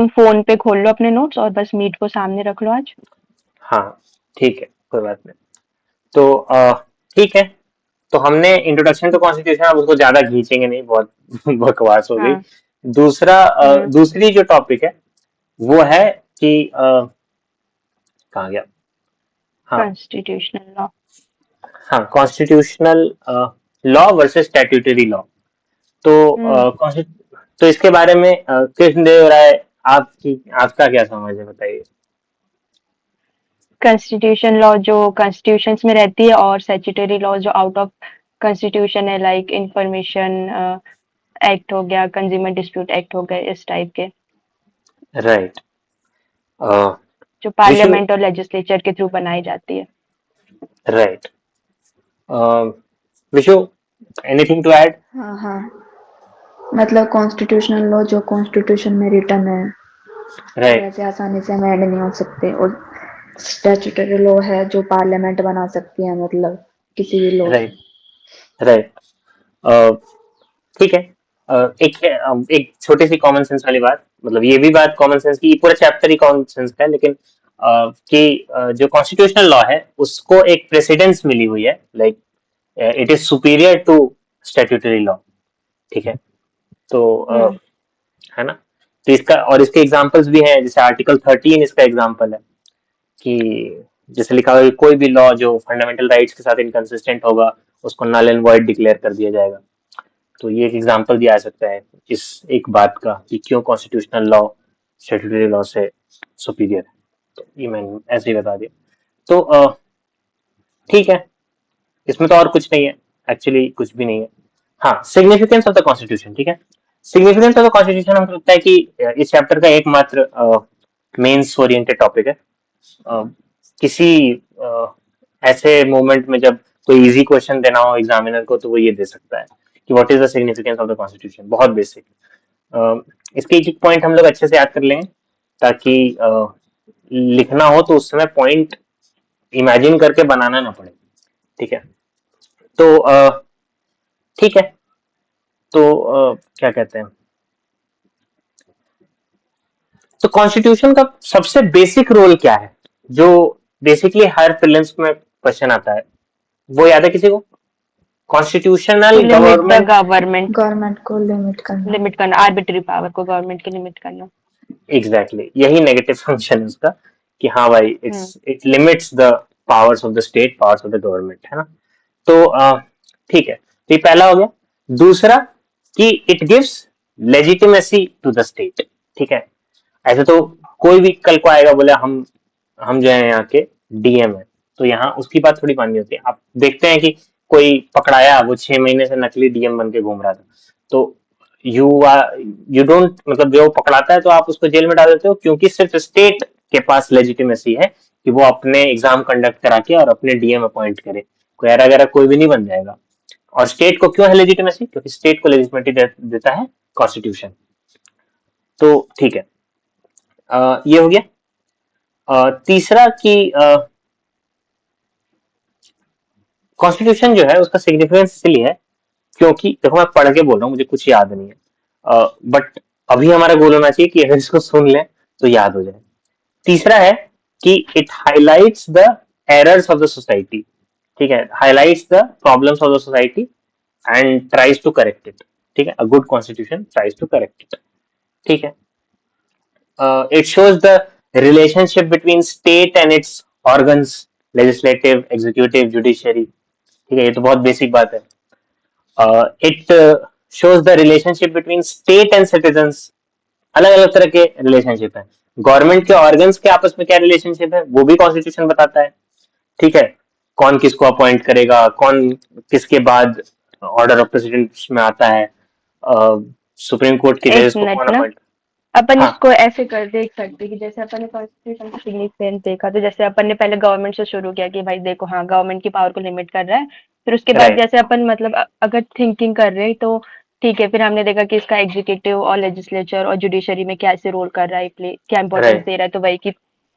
तुम फोन पे खोल लो अपने नोट्स और बस मीट को सामने रख लो आज। हाँ ठीक है, कोई बात नहीं। तो ठीक है, तो हमने इंट्रोडक्शन टू कॉन्स्टिट्यूशन, अब उसको ज्यादा खींचेंगे नहीं, बहुत बकवास हो गई। हाँ। दूसरा हम्म। दूसरी जो टॉपिक है वो है कि कहाँ गया, हाँ कॉन्स्टिट्यूशनल लॉ। हाँ, constitutional law versus statutory law. तो हम्म। तो इसके बारे में कृष्णदेव राय, आपका क्या समझ है, बताइए। कॉन्स्टिट्यूशन लॉ जो कॉन्स्टिट्यूशंस में रहती है और स्टैट्यूटरी लॉ जो आउट ऑफ कॉन्स्टिट्यूशन है, लाइक इंफॉर्मेशन एक्ट हो गया, कंज्यूमर डिस्प्यूट एक्ट हो गए, इस टाइप के, राइट। जो विशु, पार्लियामेंट और लेजिस्लेचर के थ्रू बनाई जाती है। Right. Vishu, anything to add? हाँ हाँ, मतलब कॉन्स्टिट्यूशनल लॉ जो कॉन्स्टिट्यूशन में रिटर्न है वो राइट, ऐसे आसानी से अमेंड नहीं हो सकते, और स्टैट्यूटरी लॉ है जो पार्लियामेंट बना सकती है, मतलब किसी भी लॉ से। Right, right. ठीक है। एक छोटी सी कॉमन सेंस वाली बात, मतलब ये भी बात कॉमन सेंस की, ये पूरा चैप्टर ही कॉमन सेंस का है, लेकिन जो कॉन्स्टिट्यूशनल लॉ है उसको एक प्रेसिडेंस मिली हुई है, like it is superior to statutory law. ठीक है। तो हम्म। है ना, तो इसका, और इसके एग्जांपल्स भी हैं, जैसे आर्टिकल 13 इसका एग्जांपल है कि जैसे लिखा हुआ है कि कोई भी लॉ जो फंडामेंटल राइट्स के साथ इनकंसिस्टेंट होगा उसको नल एंड वॉइड डिक्लेयर कर दिया जाएगा। तो ये एक एग्जांपल दिया जा सकता है इस एक बात का कि क्यों कॉन्स्टिट्यूशनल लॉ स्टैट्यूटरी लॉ से सुपीरियर है। तो ये मैंने ऐसे ही बता दिया। तो ठीक है, इसमें तो और कुछ नहीं है, एक्चुअली कुछ भी नहीं है। हाँ, सिग्निफिकेंस ऑफ द कॉन्स्टिट्यूशन, ठीक है। सिग्निफिकेंस ऑफ द कॉन्स्टिट्यूशन हमको लगता है कि इस चैप्टर का एकमात्र मेंस ओरिएंटेड टॉपिक है। अ, किसी ऐसे मोमेंट में जब कोई इजी क्वेश्चन देना हो एग्जामिनर को, तो वो ये दे सकता है कि what is the significance of the constitution, बहुत बेसिक। इसके एक एक पॉइंट हम लोग अच्छे से याद कर लेंगे, ताकि लिखना हो तो उस समय पॉइंट इमेजिन करके बनाना ना पड़े। ठीक है। तो ठीक है, तो क्या कहते हैं, तो कॉन्स्टिट्यूशन का सबसे बेसिक रोल क्या है, जो बेसिकली हर प्रीलिम्स में क्वेश्चन आता है, वो याद है किसी को? To constitutional limit the government. Government, government को लिमिट करना। लिमिट करना आर्बिट्री पावर को गवर्नमेंट की लिमिट करना। Exactly exactly. यही नेगेटिव फंक्शन है उसका, कि हाँ भाई, हम्म। It limits the powers of the state, powers of the government, है ना। तो ठीक है, तो ये पहला हो गया। दूसरा, कि it gives legitimacy to the state. ठीक है। ऐसे तो कोई भी कल को आएगा बोले हम जो है यहाँ के डीएम है, तो यहाँ उसकी बात थोड़ी माननी होती है। आप देखते हैं कि कोई पकड़ाया, वो 6 महीने से नकली डीएम बन के घूम रहा था, तो यू यू डोंट, मतलब जो पकड़ाता है तो आप उसको जेल में डाल देते हो, क्योंकि सिर्फ स्टेट के पास लेजिटिमेसी है कि वो अपने एग्जाम कंडक्ट करा के और अपने डीएम अपॉइंट करे। कोई ऐरा गैरा कोई भी नहीं बन जाएगा। और स्टेट को क्यों है लेजिटिमेसी? क्योंकि स्टेट को लेजिटिमेसी देता है कॉन्स्टिट्यूशन। तो ठीक है, ये हो गया। तीसरा कि कॉन्स्टिट्यूशन जो है उसका सिग्निफिकेंस इसलिए है क्योंकि, देखो मैं पढ़ के बोल रहा हूँ, मुझे कुछ याद नहीं है, बट अभी हमारा गोल होना चाहिए कि अगर इसको सुन लें तो याद हो जाए। तीसरा है कि it highlights the errors of the society. ठीक है, highlights the problems of the society and tries to correct it. ठीक है, a good constitution tries to correct it. ठीक है। It shows the relationship between state and its organs, legislative, executive, judiciary. ठीक है, ये तो बहुत बेसिक बात है। It shows the relationship between state and citizens. अलग अलग तरह के रिलेशनशिप है। गवर्नमेंट के ऑर्गन्स के आपस में क्या रिलेशनशिप है वो भी कॉन्स्टिट्यूशन बताता है। ठीक है, कौन किसको अपॉइंट करेगा, कौन किसके बाद ऑर्डर ऑफ प्रेसिडेंट में आता है, सुप्रीम कोर्ट के एक जजेस को मिनट कौन ना, अपॉइंट। अपन हाँ, इसको ऐसे कर देख सकते कि जैसे अपन ने कॉन्स्टिट्यूशन का सिग्निफिकेंस देखा, तो जैसे अपन ने पहले गवर्नमेंट से शुरू किया कि भाई देखो हाँ गवर्नमेंट की पावर को लिमिट कर रहा है। फिर उसके बाद राइट, जैसे अपन मतलब अगर थिंकिंग कर रहे हैं तो ठीक है, फिर हमने देखा कि इसका एग्जीक्यूटिव और लेजिस्लेचर और जुडिशरी में क्या ऐसे रोल कर रहा है, प्ले क्या इंपॉर्टेंस राइट, दे रहा है, तो वही की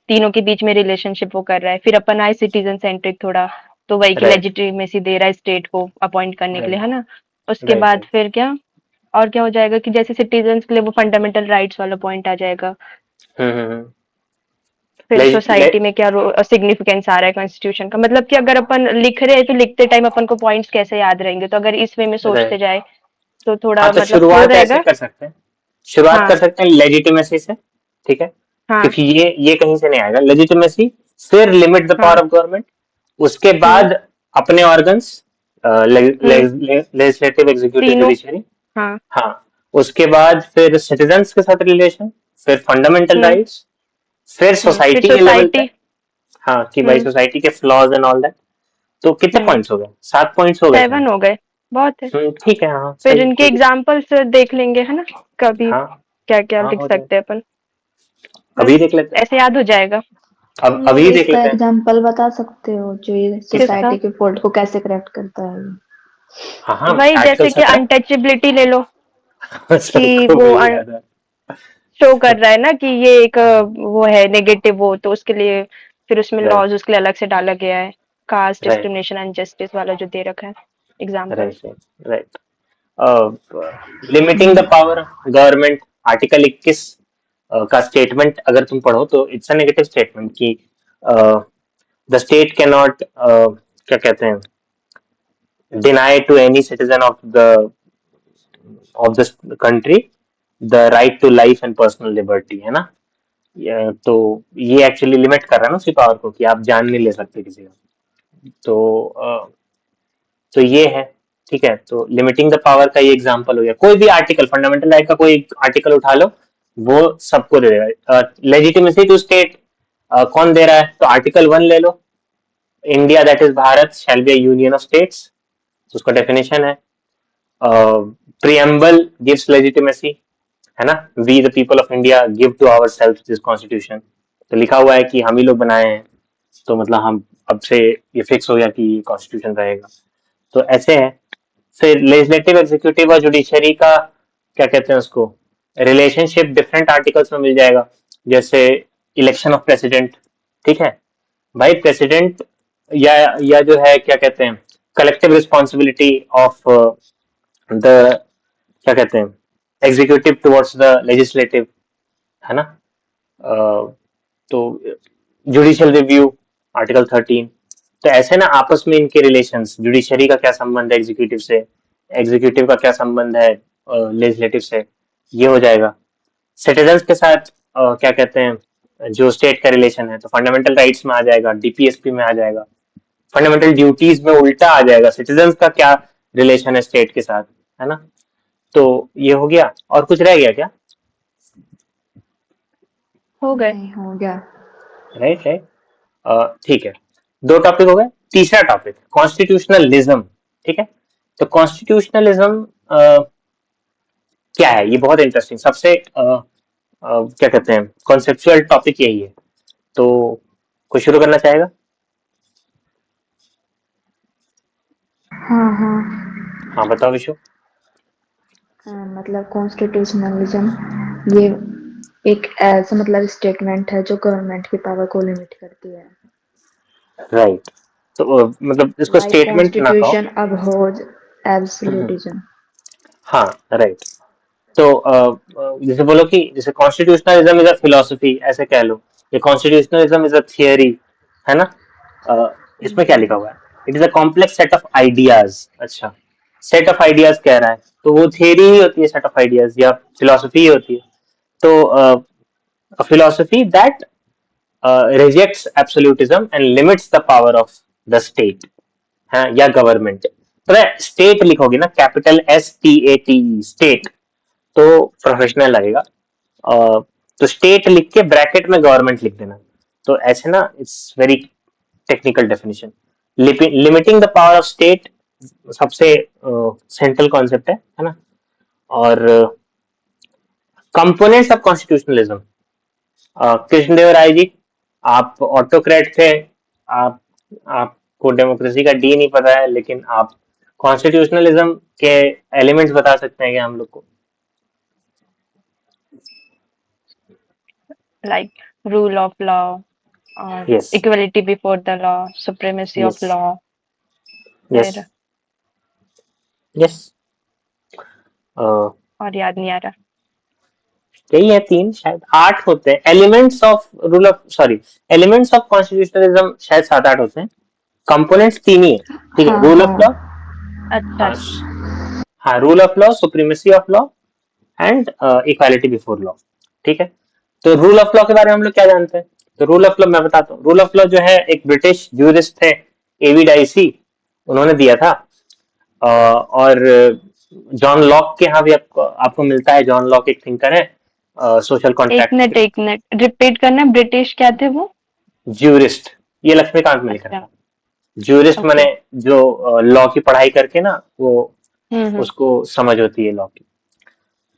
तीनों के बीच में रिलेशनशिप वो कर रहा है। फिर अपन आए सिटीजन सेंट्रिक थोड़ा, तो वही की राइट, लेजिटिमेसी दे रहा है स्टेट को अपॉइंट करने के लिए, राइट, है ना। उसके राइट, बाद राइट, फिर क्या, और क्या हो जाएगा कि जैसे सिटीजन्स के लिए वो फंडामेंटल राइट्स वाला पॉइंट आ जाएगा। हम्म। फिर ले, ले, सोसाइटी में क्या सिग्निफिकेंस आ रहा है कॉन्स्टिट्यूशन का, मतलब कि अगर अपन लिख रहे हैं तो लिखते टाइम अपन को पॉइंट्स कैसे याद रहेंगे, तो अगर इस वे में सोचते राइट। जाए तो हाँ, थोड़ा तो मतलब फ्लो शुरुआत ऐसे रहेगा। कर सकते हैं, शुरुआत कर हाँ सकते हैं लेजिटिमेसी से, ठीक है, हाँ क्योंकि ये कहीं से नहीं आएगा लेजिटिमेसी, फिर लिमिट द हाँ। पावर ऑफ गवर्नमेंट, उसके हम्म बाद अपने ऑर्गन्स, हम्म। लेजिस्लेटिव, एग्जीक्यूटिव, तीनों। जुडिशरी। हाँ। हाँ, उसके बाद फिर सिटीजन्स के साथ रिलेशन, फिर फंडामेंटल हम्म राइट्स, फिर फिर सोसाइटी के लेवल पे। सोसाइटी। हाँ, कि भाई हम्म सोसाइटी के फ्लॉज एंड ऑल दैट। तो कितने हम्म। पॉइंट्स हो गए? 7 पॉइंट्स हो गए शायद। 7 हो गए, बहुत है। ठीक है, हाँ फिर सही है, इनके कोई दिक्कत। एग्जाम्पल्स देख लेंगे, है ना, कभी हाँ क्या क्या हाँ, लिख हो जाएगा, सकते हैं अपन। अभी बस देख लेते हैं। ऐसे याद हो जाएगा। अब अभी मुझे देख इसका लेते हैं। एग्जाम्पल बता सकते हो जो ये किसका? सोसाइटी के फॉल्ट को कैसे करेक्ट करता है? हाँ हाँ, वही आर्टिकल जैसे कि 17। अनटचेबिलिटी ले लो, कि सबको वो वही याद है। शो कर रहा है ना कि ये एक वो है नेगेटिव, वो तो उसके लिए फिर उसमें राइट लॉज उसके लिए अलग से डाला गया है, caste right discrimination and justice वाला जो दे रखा है example. Right right limiting the power government, article 21 का स्टेटमेंट अगर तुम पढ़ो तो इट्स अ नेगेटिव स्टेटमेंट कि द स्टेट कैन नॉट, क्या कहते हैं, deny to any citizen of the country the right to life and personal liberty, है ना। तो ये एक्चुअली लिमिट कर रहा है ना उसकी पावर को, कि आप जान नहीं ले सकते किसी का। तो तो ये है, ठीक है। तो लिमिटिंग द पावर का ये एग्जांपल हो गया। कोई भी आर्टिकल, फंडामेंटल राइट का कोई आर्टिकल उठा लो, वो सबको दे देगा। लेजिटिमेसी टू स्टेट कौन दे रहा है? तो आर्टिकल 1 ले लो, India that is Bharat shall be a union of states, उसका डेफिनेशन है। प्रियम्बल गिव्स लेजिटिमेसी, है ना, we the people of India give to our self this constitution. तो लिखा हुआ है कि हम ही लोग बनाए हैं, तो मतलब हम अब से ये फिक्स हो गया कि कॉन्स्टिट्यूशन रहेगा। तो ऐसे है। फिर लेजिस्लेटिव, एग्जीक्यूटिव और जुडिशरी का क्या कहते हैं उसको, रिलेशनशिप डिफरेंट आर्टिकल्स में मिल जाएगा। जैसे इलेक्शन ऑफ प्रेसिडेंट, ठीक है भाई, प्रेसिडेंट या जो है क्या कहते हैं, कलेक्टिव रिस्पॉन्सिबिलिटी ऑफ द, क्या कहते हैं, एग्जीक्यूटिव टुवर्ड्स द लेजिस्लेटिव, है ना। तो जुडिशियल रिव्यू, आर्टिकल 13। तो ऐसे ना आपस में इनके रिलेशंस, जुडिशरी का क्या संबंध है एग्जीक्यूटिव से, एग्जीक्यूटिव का क्या संबंध है लेजिस्लेटिव से, ये हो जाएगा। सिटीजन्स के साथ क्या कहते हैं, जो स्टेट का रिलेशन है, तो फंडामेंटल राइट्स में आ जाएगा, डीपीएसपी में आ जाएगा। फंडामेंटल ड्यूटीज में उल्टा आ जाएगा, सिटीजन्स का क्या रिलेशन है स्टेट के साथ, है ना। तो ये हो गया, और कुछ रह गया क्या? हो गए। नहीं, हो गया। राइट राइट, ठीक है। 2 टॉपिक हो गए। तीसरा टॉपिक कॉन्स्टिट्यूशनलिज्म, ठीक है। तो कॉन्स्टिट्यूशनलिज्म क्या है? ये बहुत इंटरेस्टिंग, सबसे क्या कहते हैं, कॉन्सेप्चुअल टॉपिक यही है। तो कोई शुरू करना चाहेगा? हाँ हाँ। हाँ बताओ विशु। मतलब कॉन्स्टिट्यूशनलिज्म ये एक ऐसा मतलब स्टेटमेंट है जो गवर्नमेंट की पावर को लिमिट करती है। राइट, तो मतलब इसको लाइक स्टेटमेंट ना कहो। कॉन्स्टिट्यूशन अबहोर्ज हम्म, एब्सोल्यूटिज्म। हाँ राइट। तो जैसे बोलो कि जैसे कॉन्स्टिट्यूशनलिज्म इज अ फिलोसफी, ऐसे कह लो, ये कॉन्स्टिट्यूशनलिज्म इज अ थियरी, है ना। इसमें क्या लिखा हुआ है? It is a complex set of ideas. अच्छा, सेट ऑफ आइडियाज कह रहा है, तो वो थियरी ही होती है, सेट ऑफ आइडियाज, या फिलोसफी ही होती है। तो philosophy that rejects absolutism and limits the power of the state, है, या गवर्नमेंट। तो स्टेट लिखोगे ना, कैपिटल STATE, स्टेट, तो प्रोफेशनल लगेगा। तो स्टेट लिख के ब्रैकेट में गवर्नमेंट लिख देना। तो ऐसे ना, it's very technical definition. Limiting the power of state सबसे सेंट्रल कॉन्सेप्ट है ना। और components of constitutionalism, Krishnadeva Rai ji, आप ऑटोक्रेट थे, आप आपको डेमोक्रेसी का डी नहीं पता है, लेकिन आप कॉन्स्टिट्यूशनलिज्म के एलिमेंट्स बता सकते हैं क्या हम लोग को? लाइक रूल ऑफ लॉ और yes equality before the law, supremacy yes of law. Yes फिर यस, और याद नहीं आ रहा। यही है 3 शायद 8 होते हैं elements of rule of sorry elements of constitutionalism शायद 7-8 होते हैं कंपोनेंट्स 3 ही है ठीक है हाँ रूल ऑफ हाँ। लॉ अच्छा हाँ अच्छा। हाँ rule of law supremacy of law and equality before law ठीक है तो रूल ऑफ लॉ के बारे में हम लोग क्या जानते हैं तो रूल ऑफ लॉ मैं बताता हूँ रूल ऑफ लॉ जो है एक ब्रिटिश जूरिस्ट थे एवी डाइसी उन्होंने दिया था और जॉन लॉक के यहाँ भी आपको मिलता है जॉन लॉक एक थिंकर है सोशल कॉन्ट्रैक्ट के एक मिनट रिपीट करना, ब्रिटिश क्या थे वो? ज्यूरिस्ट ये लक्ष्मीकांत में लिखा अच्छा। था ज्यूरिस्ट माने ओके। जो लॉ की पढ़ाई करके ना वो हम्म। उसको समझ होती है लॉ की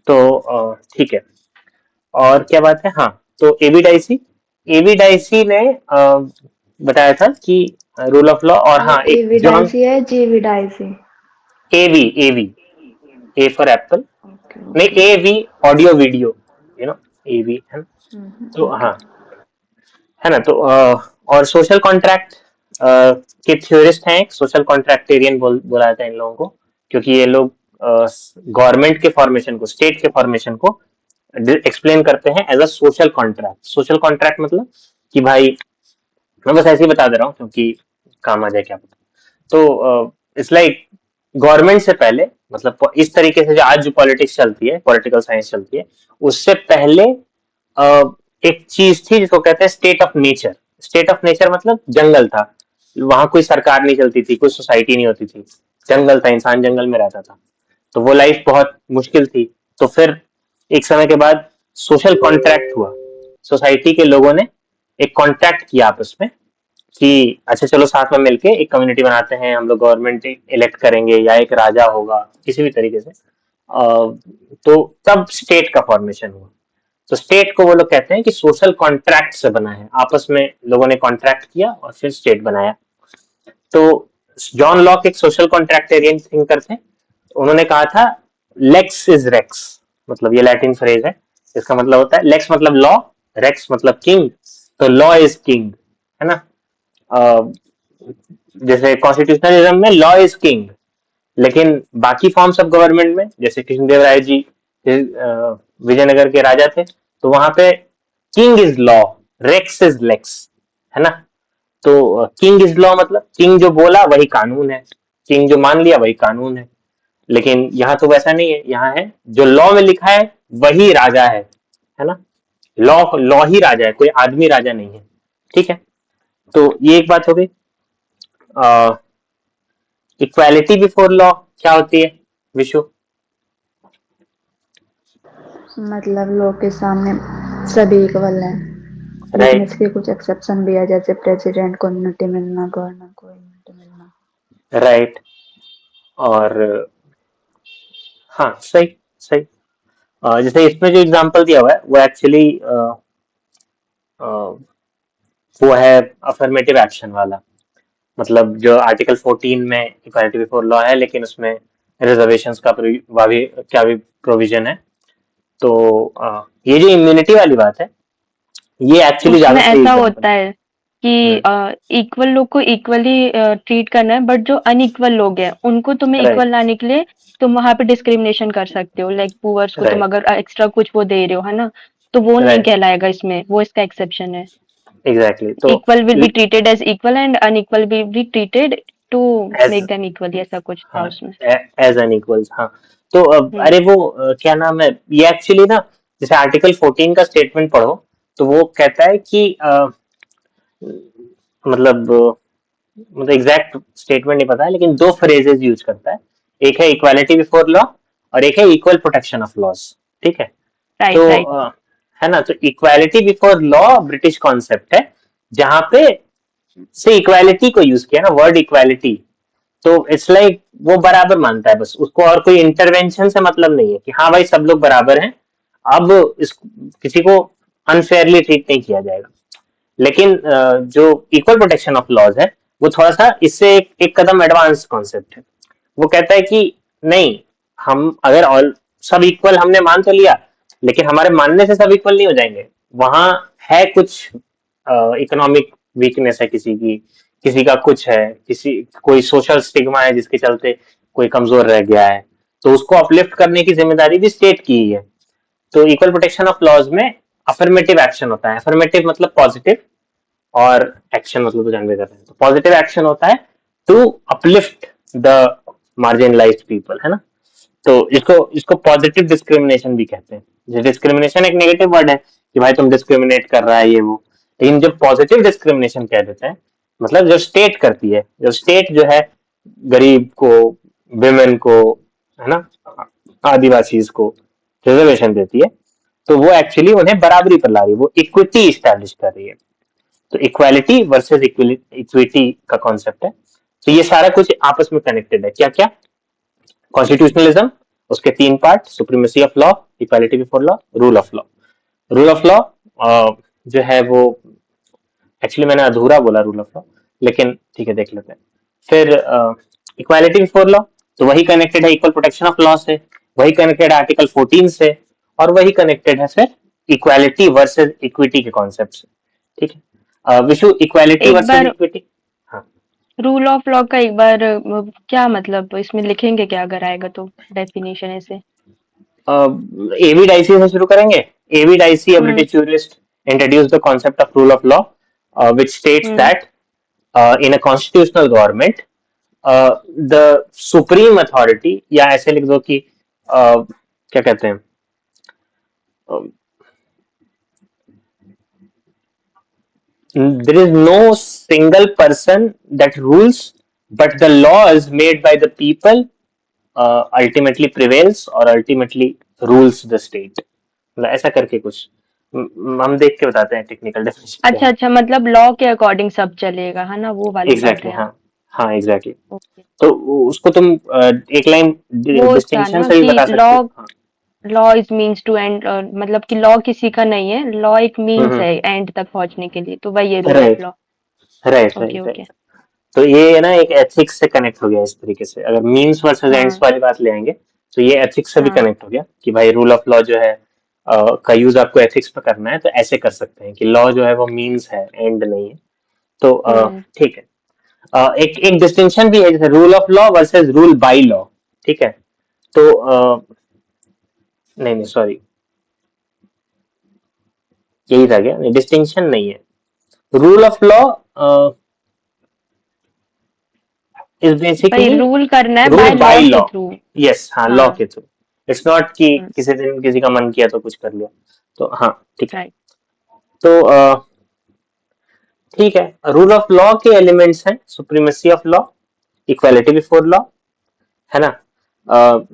तो ठीक है और क्या बात है हाँ तो एवी डाइसी ने बताया था कि रूल ऑफ लॉ और ये हाँ एक जॉन एविडाइसी है जीविडाइसी? AV AV A for apple okay नहीं okay. AV audio video you know AV है ना तो ओके। हाँ है ना तो और सोशल कॉन्ट्रैक्ट के थ्योरिस्ट हैं सोशल कॉन्ट्रैक्टेरियन बोला जाता है इन लोगों को क्योंकि ये लोग गवर्नमेंट के फॉर्मेशन को स्टेट के फॉर्मेशन को एक्सप्लेन करते हैं एज अ सोशल कॉन्ट्रैक्ट मतलब कि भाई मैं बस ऐसे ही बता दे रहा हूँ क्योंकि काम आ जाए क्या पता तो इट्स लाइक गवर्नमेंट से पहले मतलब इस तरीके से जो आज जो पॉलिटिक्स चलती है पॉलिटिकल साइंस चलती है उससे पहले एक चीज थी जिसको कहते हैं स्टेट ऑफ नेचर मतलब जंगल था वहां कोई सरकार नहीं चलती थी कोई सोसाइटी नहीं होती थी जंगल था इंसान जंगल में रहता था तो वो लाइफ बहुत मुश्किल थी तो फिर एक समय के बाद सोशल कॉन्ट्रैक्ट हुआ सोसाइटी के लोगों ने एक कॉन्ट्रैक्ट किया आपस में कि अच्छा चलो साथ में मिलके एक कम्युनिटी बनाते हैं हम लोग गवर्नमेंट इलेक्ट करेंगे या एक राजा होगा किसी भी तरीके से तो तब स्टेट का फॉर्मेशन हुआ तो स्टेट को वो लोग कहते हैं कि सोशल कॉन्ट्रैक्ट से बना है आपस में लोगों ने कॉन्ट्रैक्ट किया और फिर स्टेट बनाया तो जॉन लॉक एक सोशल कॉन्ट्रैक्टेरियन थिंकर थे उन्होंने कहा था लेक्स इज रेक्स मतलब ये लैटिन फ्रेज है इसका मतलब होता है लेक्स मतलब लॉ रेक्स मतलब किंग तो लॉ इज किंग है ना जैसे कॉन्स्टिट्यूशनलिज्म में लॉ इज किंग लेकिन बाकी फॉर्म्स ऑफ गवर्नमेंट में जैसे कृष्णदेवराय जी विजयनगर के राजा थे तो वहां पे king is law rex is lex है ना तो किंग इज लॉ मतलब किंग जो बोला वही कानून है किंग जो मान लिया वही कानून है लेकिन यहाँ तो वैसा नहीं है यहाँ है जो लॉ में लिखा है वही राजा है ना लॉ लॉ ही राजा है कोई आदमी राजा नहीं है ठीक है तो ये एक बात हो गई इक्वालिटी बिफोर लॉ क्या होती है विशु मतलब लोग के सामने सभी इक्वल हैं, लेकिन राइट इसके कुछ एक्सेप्शन भी है, जैसे प्रेसिडेंट को इम्यूनिटी मिलना, गवर्नर को इम्यूनिटी मिलना। राइट और हाँ सही सही जैसे इसमें जो एग्जांपल दिया हुआ है वो एक्चुअली वो है अफर्मेटिव एक्शन वाला मतलब जो आर्टिकल 14 में इक्वालिटी बिफोर लॉ है लेकिन उसमें रिजर्वेशंस का क्या भी प्रोविजन है तो ये जो इम्यूनिटी वाली बात है ये एक्चुअली उसमें ज्यादा सही ऐसा एग्जांपल होता है कि इक्वल लोग को इक्वली ट्रीट करना है, बट जो अनइक्वल लोग हैं उनको तुम्हें राइट इक्वल लाने के लिए तुम वहां पे डिस्क्रिमिनेशन कर सकते हो, लाइक पुअर्स को तुम राइट अगर एक्स्ट्रा कुछ वो दे रहे हो, है ना, तो वो नहीं राइट कहलाएगा इसमें, वो इसका एक्सेप्शन है। एग्जैक्टली तो equal will be treated as equal and unequal will be treated to as make them equal, ऐसा कुछ था हाँ उसमें। एज एन इक्वल्स हाँ तो हम्म। अरे वो क्या नाम है ये एक्चुअली ना जैसे आर्टिकल 14 का स्टेटमेंट पढ़ो तो वो कहता है कि मतलब एग्जैक्ट स्टेटमेंट नहीं पता है लेकिन 2 फ्रेजेस यूज करता है एक है इक्वालिटी बिफोर लॉ और एक है इक्वल प्रोटेक्शन ऑफ लॉज ठीक है तो राइट राइट। है ना तो equality before law British concept है जहां पे से इक्वालिटी को यूज किया ना वर्ड इक्वालिटी तो इट्स लाइक वो बराबर मानता है बस उसको और कोई इंटरवेंशन से मतलब नहीं है कि हाँ भाई सब लोग बराबर हैं अब इस किसी को अनफेयरली ट्रीट नहीं किया जाएगा लेकिन जो इक्वल प्रोटेक्शन ऑफ लॉज है वो थोड़ा सा इससे एक कदम एडवांस कॉन्सेप्ट है वो कहता है कि नहीं हम अगर ऑल सब इक्वल हमने मान तो लिया लेकिन हमारे मानने से सब इक्वल नहीं हो जाएंगे वहां है कुछ इकोनॉमिक वीकनेस है किसी का कुछ है किसी कोई सोशल स्टिग्मा है जिसके चलते कोई कमजोर रह गया है तो उसको अपलिफ्ट करने की जिम्मेदारी भी स्टेट की ही है। तो इक्वल प्रोटेक्शन ऑफ लॉज में अफर्मेटिव एक्शन होता है। अफर्मेटिव मतलब पॉजिटिव, और एक्शन मतलब तो जानते करते हैं। तो पॉजिटिव एक्शन होता है to uplift the marginalised people, है ना। तो इसको इसको पॉजिटिव डिस्क्रिमिनेशन भी कहते हैं। डिस्क्रिमिनेशन एक नेगेटिव वर्ड है कि भाई तुम डिस्क्रिमिनेट कर रहा है ये वो, लेकिन जब पॉजिटिव डिस्क्रिमिनेशन कह देते हैं, मतलब जो स्टेट करती है, जो स्टेट जो है गरीब को, विमेन को, है ना, आदिवासी को रिजर्वेशन देती है, तो वो एक्चुअली उन्हें बराबरी पर ला रही है, वो इक्विटी स्टैब्लिश कर रही है। तो इक्वालिटी वर्सेस इक्विटी का कॉन्सेप्ट है। तो ये सारा कुछ आपस में कनेक्टेड है। क्या क्या? कॉन्स्टिट्यूशनलिज्म, उसके 3 part, supremacy of law, equality before law, rule of law. Rule of law जो है वो, एक्चुअली मैंने अधूरा बोला रूल ऑफ लॉ, लेकिन ठीक है देख लेते हैं। फिर इक्वालिटी बिफोर लॉ, तो वही कनेक्टेड है इक्वल प्रोटेक्शन ऑफ लॉ से, वही कनेक्टेड है आर्टिकल 14 से, और वही कनेक्टेड है फिर इक्वालिटी वर्सेस इक्विटी के कॉन्सेप्ट से। ठीक है विशु, इक्वालिटी एक वर्सेस बार इक्विटी। हाँ, रूल ऑफ लॉ का एक बार क्या मतलब, इसमें लिखेंगे क्या अगर आएगा तो डेफिनेशन ऐसे? एवी डाइसी से शुरू करेंगे। AV Dicey, a hmm British jurist, introduced the concept of rule of law, which states hmm that in a constitutional government, the supreme authority, या ऐसे लिख दो कि क्या कहते हैं, there is no single person that rules, but the laws made by the people ultimately prevails or ultimately rules the state। मतलब ऐसा करके कुछ हम देख के बताते हैं टेक्निकल डेफिनेशन क्या अच्छा है। अच्छा, मतलब लॉ के अकॉर्डिंग सब चलेगा, है ना, वो वाली बात एग्जैक्टली है। हाँ, हाँ एग्जैक्टली। ओके। तो उसको तुम एक लाइन वो था डिस्टिंक्शन ना से भी कि बता लॉ, सकते हो। हाँ, law is means to end, मतलब कि लॉ किसी का नहीं है, लॉ एक मीन्स हम्म, है एंड तक पहुंचने के लिए, तो वही है rule of right law. Right okay right okay. Right. तो ये है ना, एक एथिक्स से कनेक्ट हो गया इस तरीके से। अगर मीन्स वर्सेस एंड्स हाँ वाली बात ले आएंगे, तो ये एथिक्स से भी हाँ। कनेक्ट हो गया कि भाई रूल ऑफ लॉ जो है का यूज आपको एथिक्स पे करना है, तो ऐसे कर सकते हैं कि लॉ जो है वो मीन्स है, एंड नहीं है। तो हम्म। ठीक है। एक एक डिस्टिंक्शन भी है, जैसे rule of law versus rule by law. ठीक है। तो नहीं नहीं सॉरी, यही था क्या? नहीं, डिस्टिंक्शन नहीं है। रूल ऑफ लॉ इज भाई बेसिकली रूल करना है रूल बाय बाय लॉ के लॉ। थ्रू। यस, हाँ, लॉ हाँ। के थ्रू। इट्स नॉट कि हम्म। किसी दिन किसी का मन किया तो कुछ कर लिया। तो हाँ, ठीक है। राइट। तो ठीक है, रूल ऑफ लॉ के एलिमेंट्स हैं supremacy of law, equality before law, है ना।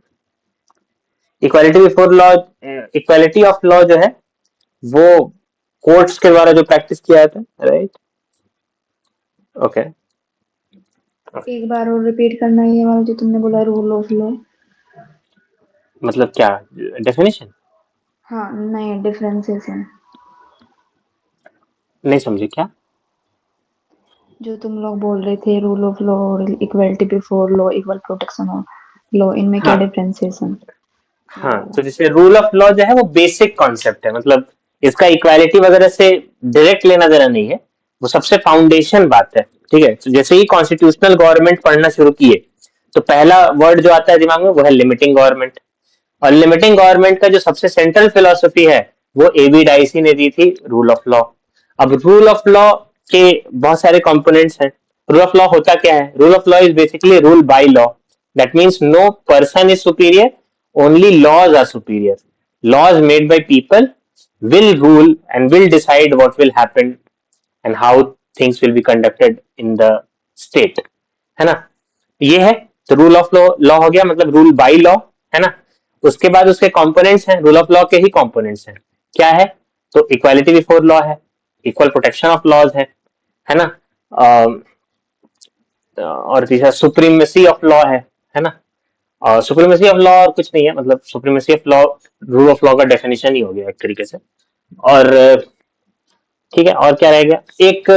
Equality before law, equality of law जो है वो कोर्ट्स के द्वारा जो प्रैक्टिस किया जाता है, राइट। ओके। एक बार और रिपीट करना ये वाला जो तुमने बोला रूल ऑफ लॉ। मतलब क्या डेफिनेशन? हाँ, नए डिफरेंसेस हैं नहीं समझे क्या? जो तुम लोग बोल रहे थे, रूल ऑफ लॉ और equality before law, equal protection of law, इनमें क्या हाँ डिफरेंसेस हैं, ये हाँ, वाला। तो जैसे रूल ऑफ लॉ जो है वो बेसिक कॉन्सेप्ट है, मतलब इसका इक्वालिटी वगैरह से डायरेक्ट लेना देना नहीं है, वो सबसे फाउंडेशन बात है। ठीक है। तो जैसे ही कॉन्स्टिट्यूशनल गवर्नमेंट पढ़ना शुरू किए, तो पहला वर्ड जो आता है दिमाग में वो है लिमिटिंग गवर्नमेंट। और लिमिटिंग गवर्नमेंट का जो सबसे सेंट्रल फिलोसफी है, वो एबी डाइसी ने दी थी, रूल ऑफ लॉ। अब रूल ऑफ लॉ के बहुत सारे कंपोनेंट्स हैं। रूल ऑफ लॉ होता क्या है? Rule of law is basically rule by law. That means no person is superior, only laws are superior. Laws made by people will rule and will decide what will happen and how things will be conducted in the state, है ना। ये है, तो rule of law, law हो गया मतलब rule by law, है ना। उसके बाद उसके कंपोनेंट्स हैं, रूल ऑफ लॉ के ही कंपोनेंट्स हैं। क्या है? तो इक्वालिटी बिफोर लॉ है, इक्वल प्रोटेक्शन ऑफ लॉज है ना। और तीसरा सुप्रीमेसी ऑफ लॉ है ना। सुप्रीमेसी ऑफ लॉ और कुछ नहीं है, मतलब supremacy of law rule of law का डेफिनेशन ही हो गया एक तरीके से। और ठीक है, और क्या रह गया? एक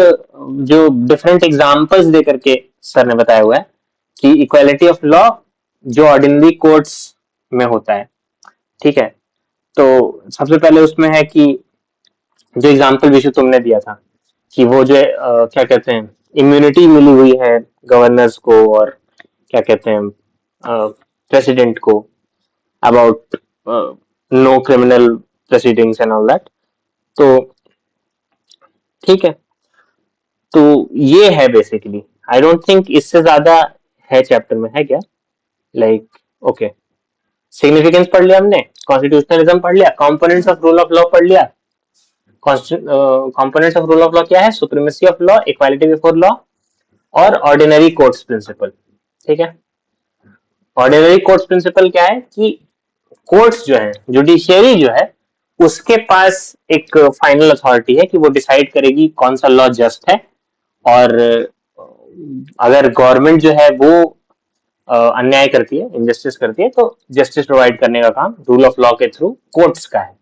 जो डिफरेंट एग्जांपल्स दे करके सर ने बताया हुआ है कि इक्वालिटी ऑफ लॉ जो ऑर्डिनरी कोर्ट्स में होता है। ठीक है। तो सबसे पहले उसमें है कि जो एग्जांपल विशु तुमने दिया था कि वो जो क्या कहते हैं, इम्यूनिटी मिली हुई है गवर्नर्स को और क्या कहते हैं प्रेसिडेंट को, about no criminal proceedings and all that. तो ठीक है, तो ये है बेसिकली. आई डोंट थिंक इससे ज्यादा है चैप्टर में, है क्या? लाइक ओके, सिग्निफिकेंस पढ़ लिया हमने, कॉन्स्टिट्यूशनलिज्म पढ़ लिया, components of rule of law पढ़ लिया. Components of rule of law क्या है? Supremacy of law, equality before law और ऑर्डिनरी कोर्ट्स प्रिंसिपल. ठीक है, ऑर्डिनरी कोर्ट्स प्रिंसिपल क्या है कि कोर्ट्स जो है, जुडिशियरी जो है, उसके पास एक फाइनल अथॉरिटी है कि वो डिसाइड करेगी कौन सा लॉ जस्ट है. और अगर गवर्नमेंट जो है वो अन्याय करती है, इनजस्टिस करती है, तो जस्टिस प्रोवाइड करने का काम रूल ऑफ लॉ के थ्रू कोर्ट्स का है.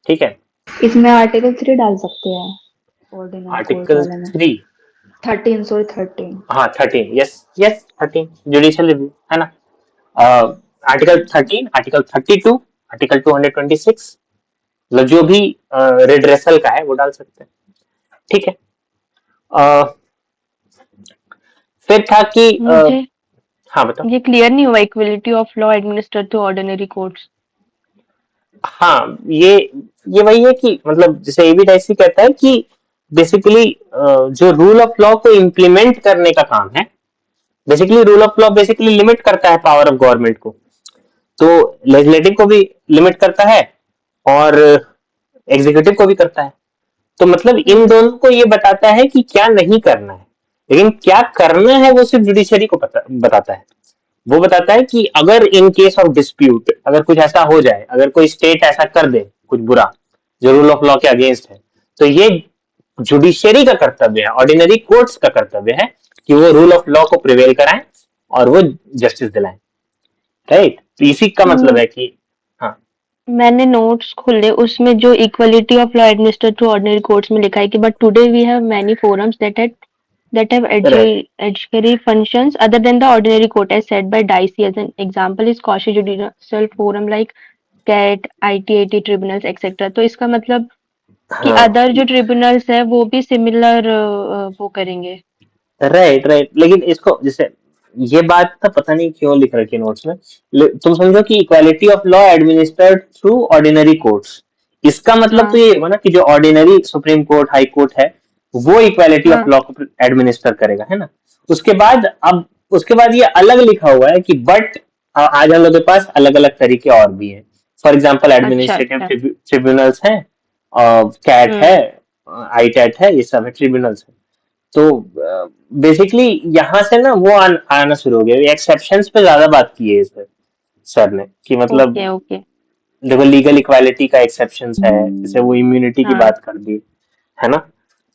ठीक है, इसमें आर्टिकल 3 डाल सकते हैं ऑर्डिनरी कोर्ट आर्टिकल वाले में. 3. 13 सॉरी 13. हाँ 13, यस यस 13 जुडिशियल रिव्यू है ना. आर्टिकल 13, आर्टिकल 32, आर्टिकल 226, मतलब जो भी रिड्रेसल का है वो डाल सकते हैं. ठीक है. फिर था कि मुझे हाँ बताओ. ये क्लियर नहीं हुआ, equality of law administered to ordinary courts. हाँ, ये वही है कि मतलब जैसे एबी डाइसी कहता है कि बेसिकली जो रूल ऑफ लॉ को इम्प्लीमेंट करने का काम है, basically rule of law basically limit करता है पावर ऑफ गवर्नमेंट को, तो लेजिस्लेटिव को भी लिमिट करता है और एग्जीक्यूटिव को भी करता है. तो मतलब इन दोनों को ये बताता है कि क्या नहीं करना है, लेकिन क्या करना है वो सिर्फ जुडिशरी को बताता है. वो बताता है कि अगर इन केस ऑफ डिस्प्यूट, अगर कुछ ऐसा हो जाए, अगर कोई स्टेट ऐसा कर दे कुछ बुरा जो रूल ऑफ लॉ के अगेंस्ट है, तो ये जुडिशरी का कर्तव्य है, ऑर्डिनरी कोर्ट्स का कर्तव्य है कि वो रूल ऑफ लॉ को प्रिवेल कराएं और वो जस्टिस दिलाएं. राइट, तो इसी का मतलब है कि हाँ. मैंने नोट्स खोले, उसमें जो equality of law administered to ordinary courts में लिखा है कि but today we have many forums that have adjudicatory functions other than the ordinary court, as said by Dicey. As an example is Cauchy Judicial Forum like CAT, ITAT tribunals etc. तो इसका मतलब कि हाँ other जो tribunals है वो भी similar वो करेंगे. राइट राइट, लेकिन इसको जैसे ये बात तो पता नहीं क्यों लिख रखी है नोट्स में. तुम समझो कि equality of law administered through ordinary courts, इसका मतलब तो हाँ ये हुआ ना कि जो ordinary supreme court, high court है, वो इक्वालिटी ऑफ हाँ. लॉ को एडमिनिस्टर करेगा, है ना. उसके बाद अब उसके बाद ये अलग लिखा हुआ है कि बट आज हम लोग के पास अलग अलग तरीके और भी हैं. फॉर एग्जाम्पल अच्छा एडमिनिस्ट्रेटिव अच्छा. ट्रिब्यूनल्स हैं, कैट है, आईटैट है, ये सब है ट्रिब्यूनल्स है. तो बेसिकली यहाँ से ना वो आना शुरू हो गया. एक्सेप्शंस पे ज्यादा बात की है इस सर ने कि मतलब ओके ओके. देखो लीगल इक्वालिटी का एक्सेप्शंस है, जैसे वो इम्यूनिटी की हाँ. बात कर दी है ना.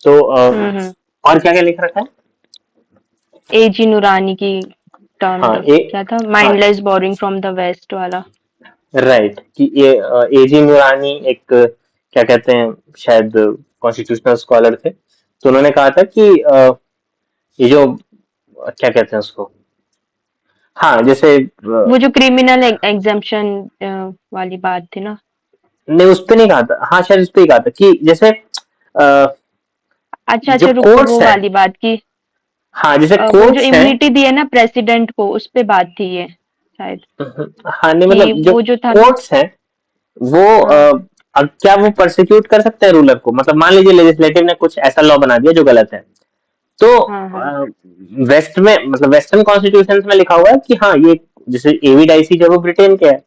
तो और क्या क्या लिख रखा है. एजी नूरानी की टर्म हाँ क्या था, mindless borrowing from the west वाला. राइट, कि ये एजी नूरानी एक क्या कहते हैं, शायद कॉन्स्टिट्यूशनल स्कॉलर थे, तो उन्होंने कहा था कि ये जो क्या कहते हैं उसको, हाँ जैसे वो जो क्रिमिनल एग्जेम्पशन वाली बात थी ना. नहीं उस पे नहीं कहा था, हाँ शायद उस पे ही कहा था कि जैसे अच्छा जो अच्छा, रुको, कोर्ट्स वो हैं, वाली बात की. हाँ जैसे वो जो कोर्ट्स हैं, इम्यूनिटी दी है ना प्रेसिडेंट को, उस पे बात थी ये शायद, हाँ नहीं कि मतलब जो वो जो था ना. कोर्ट्स हैं वो हाँ अब क्या वो प्रोसिक्यूट कर सकते हैं रूलर को. मतलब मान लीजिए लेजिस्लेटिव ने कुछ ऐसा लॉ बना दिया जो गलत है, तो हाँ हाँ. वेस्ट में मतलब वेस्टर्न कॉन्स्टिट्यूशन में लिखा हुआ है कि हाँ ये जैसे एवी डाइसी जो वो ब्रिटेन के है,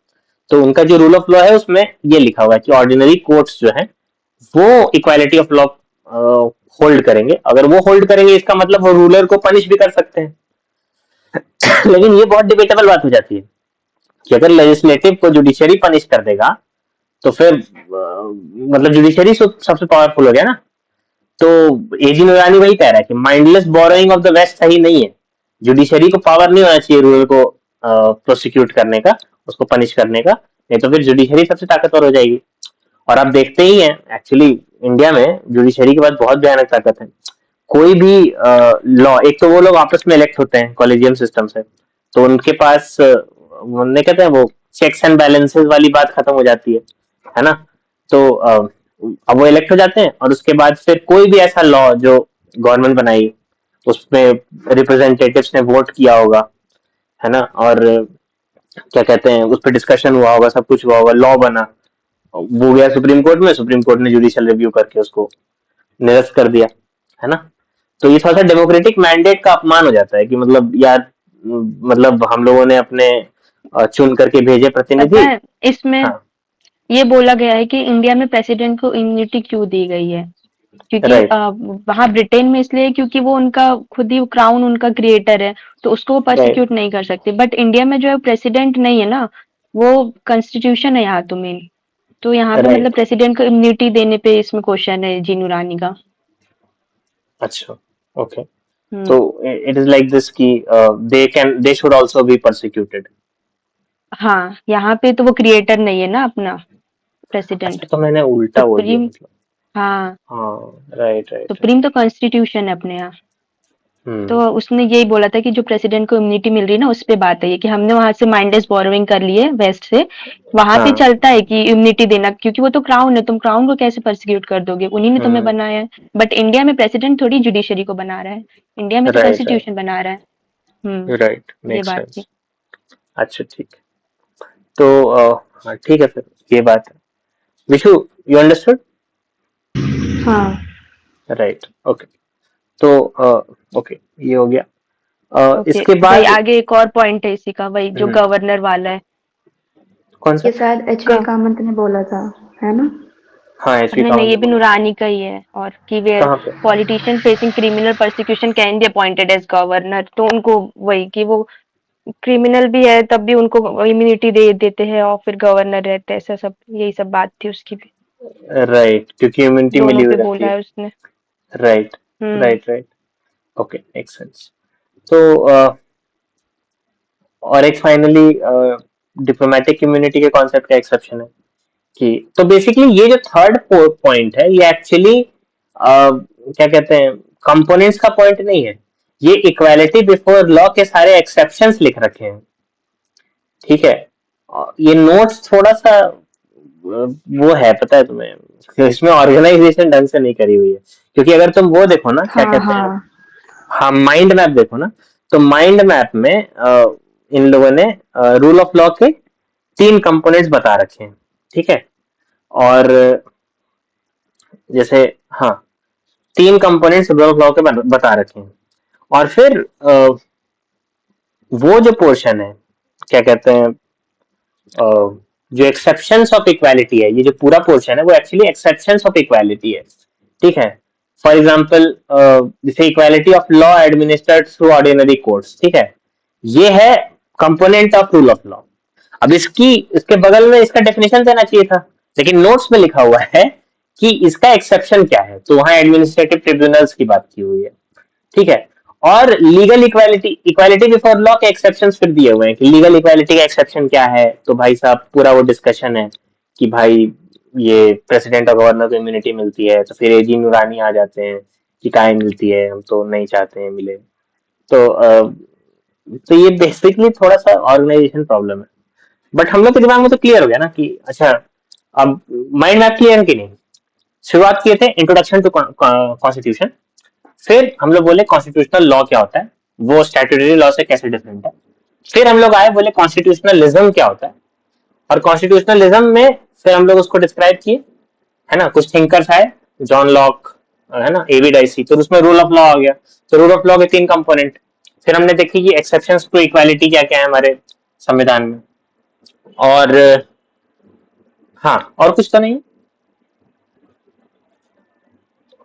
तो उनका जो रूल ऑफ लॉ है उसमें ये लिखा हुआ है कि ऑर्डिनरी कोर्ट्स जो है वो इक्वालिटी ऑफ लॉ होल्ड करेंगे. अगर वो होल्ड करेंगे इसका मतलब वो रूलर को पनिश भी कर सकते हैं. लेकिन ये बहुत डिबेटेबल बात हो जाती है कि अगर लेजिस्लेटिव को जुडिशरी पनिश कर देगा तो फिर मतलब जुडिशरी सबसे पावरफुल हो गया ना. तो एजी नूरानी वही कह रहा है कि mindless borrowing of the west सही नहीं है. जुडिशरी को पावर नहीं होना चाहिए रूलर को प्रोसिक्यूट करने का, उसको पनिश करने का, नहीं तो फिर जुडिशरी सबसे ताकतवर हो जाएगी. और आप देखते ही हैं एक्चुअली इंडिया में जुडिशरी के बाद बहुत भयानक ताकत है. कोई भी लॉ, एक तो वो लोग आपस में इलेक्ट होते हैं कॉलेजियम सिस्टम से, तो उनके पास उन्हें कहते हैं वो चेक्स एंड बैलेंसेस वाली बात खत्म हो जाती है ना. तो अब वो इलेक्ट हो जाते हैं और उसके बाद फिर कोई भी ऐसा लॉ जो गवर्नमेंट बनाई उसमें रिप्रेजेंटेटिव्स ने वोट किया होगा, है ना, और क्या कहते हैं, उस पर डिस्कशन हुआ होगा, सब कुछ हुआ होगा, लॉ बना, वो गया सुप्रीम कोर्ट में, सुप्रीम कोर्ट ने जुडिशियल रिव्यू करके उसको निरस्त कर दिया, है ना। तो ये थोड़ा सा डेमोक्रेटिक मैंडेट का अपमान हो जाता है कि मतलब यार, मतलब हम लोगों ने अपने चुन करके भेजे पता प्रतिनिधि। है इसमें हाँ, ये बोला गया है कि इंडिया में प्रेसिडेंट को इम्यूनिटी क्यों दी गई है, क्योंकि राइट, वहाँ ब्रिटेन में इसलिए क्योंकि वो उनका खुद ही क्राउन उनका क्रिएटर है, तो उसको वो राइट, प्रोसिक्यूट नहीं कर सकते। बट इंडिया में जो है प्रेसिडेंट नहीं है ना, वो कॉन्स्टिट्यूशन है यहाँ तो मेन। तो यहाँ पे मतलब राइट। प्रेसिडेंट को इम्यूनिटी देने पे इसमें क्वेश्चन है जीनू रानी का। अच्छा, ओके। तो हम्म। इट इज लाइक दिस कि they should also be persecuted. हाँ, यहाँ पे तो वो क्रिएटर नहीं है ना अपना अच्छा, प्रेसिडेंट। तो मैंने उल्टा बोल दिया सुप्रीम। मतलब। हाँ, हाँ, राइट, राइट, राइट। सुप्रीम तो कॉन्स्टिट्यूशन है अपने यहाँ। तो हम्म। उसने यही बोला था कि जो प्रेसिडेंट को इम्यूनिटी मिल रही है ना, उस पे बात है ये कि हमने वहां से माइंडलेस बोरोइंग कर ली है वेस्ट से। वहां पे हाँ। चलता है कि इम्यूनिटी देना, क्योंकि वो तो क्राउन है, तुम क्राउन को कैसे परसिक्यूट कर दोगे, उन्हीं ने तुम्हें हम्म। बनाया है। बट इंडिया में प्रेसिडेंट थोड़ी जुडिशरी को बना रहा है, इंडिया में तो राइट, राइट, कॉन्स्टिट्यूशन बना रहा है। राइट, ये मेक बात सेंस। थी। अच्छा, ठीक है। तो हाँ, ठीक है फिर, ये बात है। Vishu, you understood? हाँ। Right, okay. तो ओके, ये हो गया। ओके, इसके वही बाद आगे एक और पॉइंट है इसी का, वही जो हम्म, गवर्नर वाला है। कौन सा? ये शायद एचवी ग- कामत ने बोला था, है ना? हाँ, एचवी नहीं नहीं, कामत ये ने भी बोला था। नूरानी का ही है। और कि वे कहाँ पे? Politician facing criminal prosecution can be appointed as governor, तो उनको वही कि वो क्रिमिनल भी है तब भी उनको इम्यूनिटी दे देते हैं और फिर गवर्नर रहते हैं, ऐसा सब यही सब बात थी उसकी भी। राइट, क्योंकि इम्यूनिटी मिली दोनों हुई पे रहती बोला है। है उसने। Right, hmm. Right, right. Okay, make sense. तो और एक फाइनली डिप्लोमेटिक इम्यूनिटी के कॉन्सेप्ट का एक्सेप्शन है कि, तो बेसिकली ये जो थर्ड पॉइंट है, ये एक्चुअली क्या कहते हैं, कंपोनेंट्स का पॉइंट नहीं है। ये इक्वालिटी बिफोर लॉ के सारे एक्सेप्शंस लिख रखे हैं, ठीक है। ये नोट्स थोड़ा सा वो है, पता है तुम्हें, इसमें ऑर्गेनाइजेशन ढंग से नहीं करी हुई है। क्योंकि अगर तुम वो देखो ना, क्या हाँ कहते हैं, हाँ। हाँ, माइंड मैप देखो ना, तो माइंड मैप में इन लोगों ने रूल ऑफ लॉ के 3 कंपोनेंट्स बता रखे हैं, ठीक है। और जैसे, हाँ, 3 कंपोनेंट्स रूल ऑफ लॉ के बता रखे हैं। और फिर वो जो पोर्शन है, क्या कहते हैं, जो एक्सेप्शंस ऑफ इक्वालिटी है, ये जो पूरा पोर्शन है वो एक्चुअली एक्सेप्शंस ऑफ इक्वालिटी है, ठीक है। फॉर एग्जांपल, जैसे equality of law administered through ordinary courts, ठीक है, ये है component of rule of law. अब इसके बगल में इसका डेफिनेशन देना चाहिए था, लेकिन नोट्स में लिखा हुआ है कि इसका एक्सेप्शन क्या है, तो वहां एडमिनिस्ट्रेटिव ट्रिब्यूनल्स की बात की हुई है, ठीक है। और legal equality, equality before law के एक्सेप्शंस फिर दिए हुए हैं कि लीगल इक्वालिटी का एक्सेप्शन क्या है, तो भाई साहब पूरा वो डिस्कशन है कि भाई ये प्रेसिडेंट और गवर्नर को इम्यूनिटी मिलती है, तो फिर एजी नुरानी आ जाते हैं कि काहे मिलती है, हम तो नहीं चाहते हैं मिले। तो तो ये बेसिकली थोड़ा सा ऑर्गेनाइजेशन प्रॉब्लम है। बट हम लोग के दिमाग में तो क्लियर हो गया ना कि अच्छा, अब माइंड मैप क्लियर है कि नहीं। शुरुआत किए थे इंट्रोडक्शन टू कॉन्स्टिट्यूशन, फिर हम लोग बोले कॉन्स्टिट्यूशनल लॉ क्या होता है, वो स्टैट्यूटरी लॉ से कैसे डिफरेंट है। फिर हम लोग आए, बोले कॉन्स्टिट्यूशनलिज्म क्या होता है, और कॉन्स्टिट्यूशनलिज्म में फिर हम लोग उसको डिस्क्राइब किए, है ना। कुछ थिंकर्स आए, जॉन लॉक, है ना, एबी डाइसी, तो उसमें रूल ऑफ लॉ आ गया। तो रूल ऑफ लॉ के 3 कंपोनेंट। फिर हमने देखी कि एक्सेप्शंस टू इक्वालिटी क्या क्या है हमारे संविधान में। और हाँ, और कुछ तो नहीं।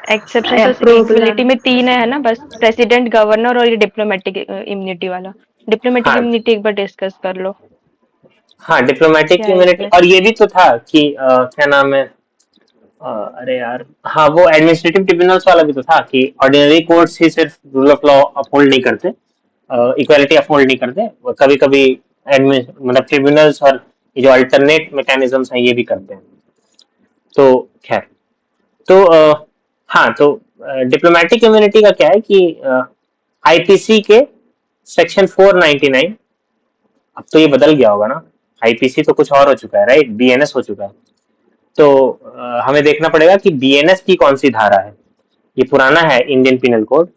एक्सेप्शन तो प्रॉब्लम। इक्वलिटी में तीन है ना बस, प्रेसिडेंट गवर्नर और ये डिप्लोमेटिक इम्यूनिटी वाला। डिप्लोमेटिक हाँ, इम्यूनिटी एक बार डिस्कस कर लो, हाँ, डिप्लोमेटिक क्या है इम्यूनिटी, इसमें। और ये भी तो था कि क्या नाम है, अरे यार, हाँ, वो एडमिनिस्ट्रेटिव ट्रिब्यूनल्स वाला भी तो था कि ऑर्डिनरी कोर्ट्स ही सिर्फ रूल ऑफ लॉ अपहोल्ड नहीं करते, इक्वालिटी अपहोल्ड नहीं करते, कभी कभी मतलब ट्रिब्यूनल्स और ये जो अल्टरनेट मैकेनिज्म्स हैं ये भी करते हैं। तो खैर, तो हाँ, तो डिप्लोमेटिक इम्यूनिटी का क्या है कि आईपीसी के सेक्शन 499, अब तो ये बदल गया होगा ना, आईपीसी तो कुछ और हो चुका है, राइट, बीएनएस हो चुका है। तो हमें देखना पड़ेगा कि बीएनएस की कौन सी धारा है। ये पुराना है इंडियन पिनल कोड।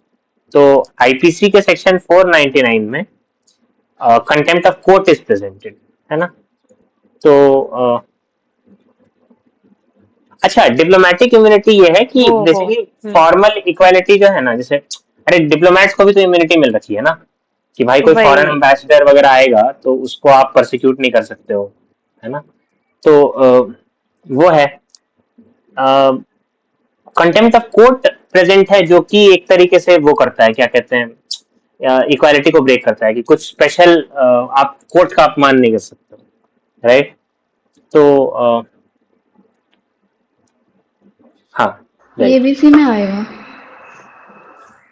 तो आईपीसी के सेक्शन 499 में contempt of court is presented, है ना। तो अच्छा, डिप्लोमेटिक इम्यूनिटी ये है कि हो बेसिकली हम्म फॉर्मल इक्वालिटी जो है ना, जैसे अरे डिप्लोमेट्स को भी तो इम्यूनिटी मिल रखी है ना, कि भाई कोई फॉरेन वही एम्बेसडर वगैरह आएगा तो उसको आप प्रोसिक्यूट नहीं कर सकते हो, है ना। तो वो है कंटेम्प्ट ऑफ कोर्ट प्रेजेंट है, जो कि एक तरीके से वो करता है, क्या कहते हैं, इक्वालिटी को ब्रेक करता है कि कुछ स्पेशल आप कोर्ट का अपमान नहीं कर सकते, राइट। तो हाँ, ये राइट। भी इसी में आएगा,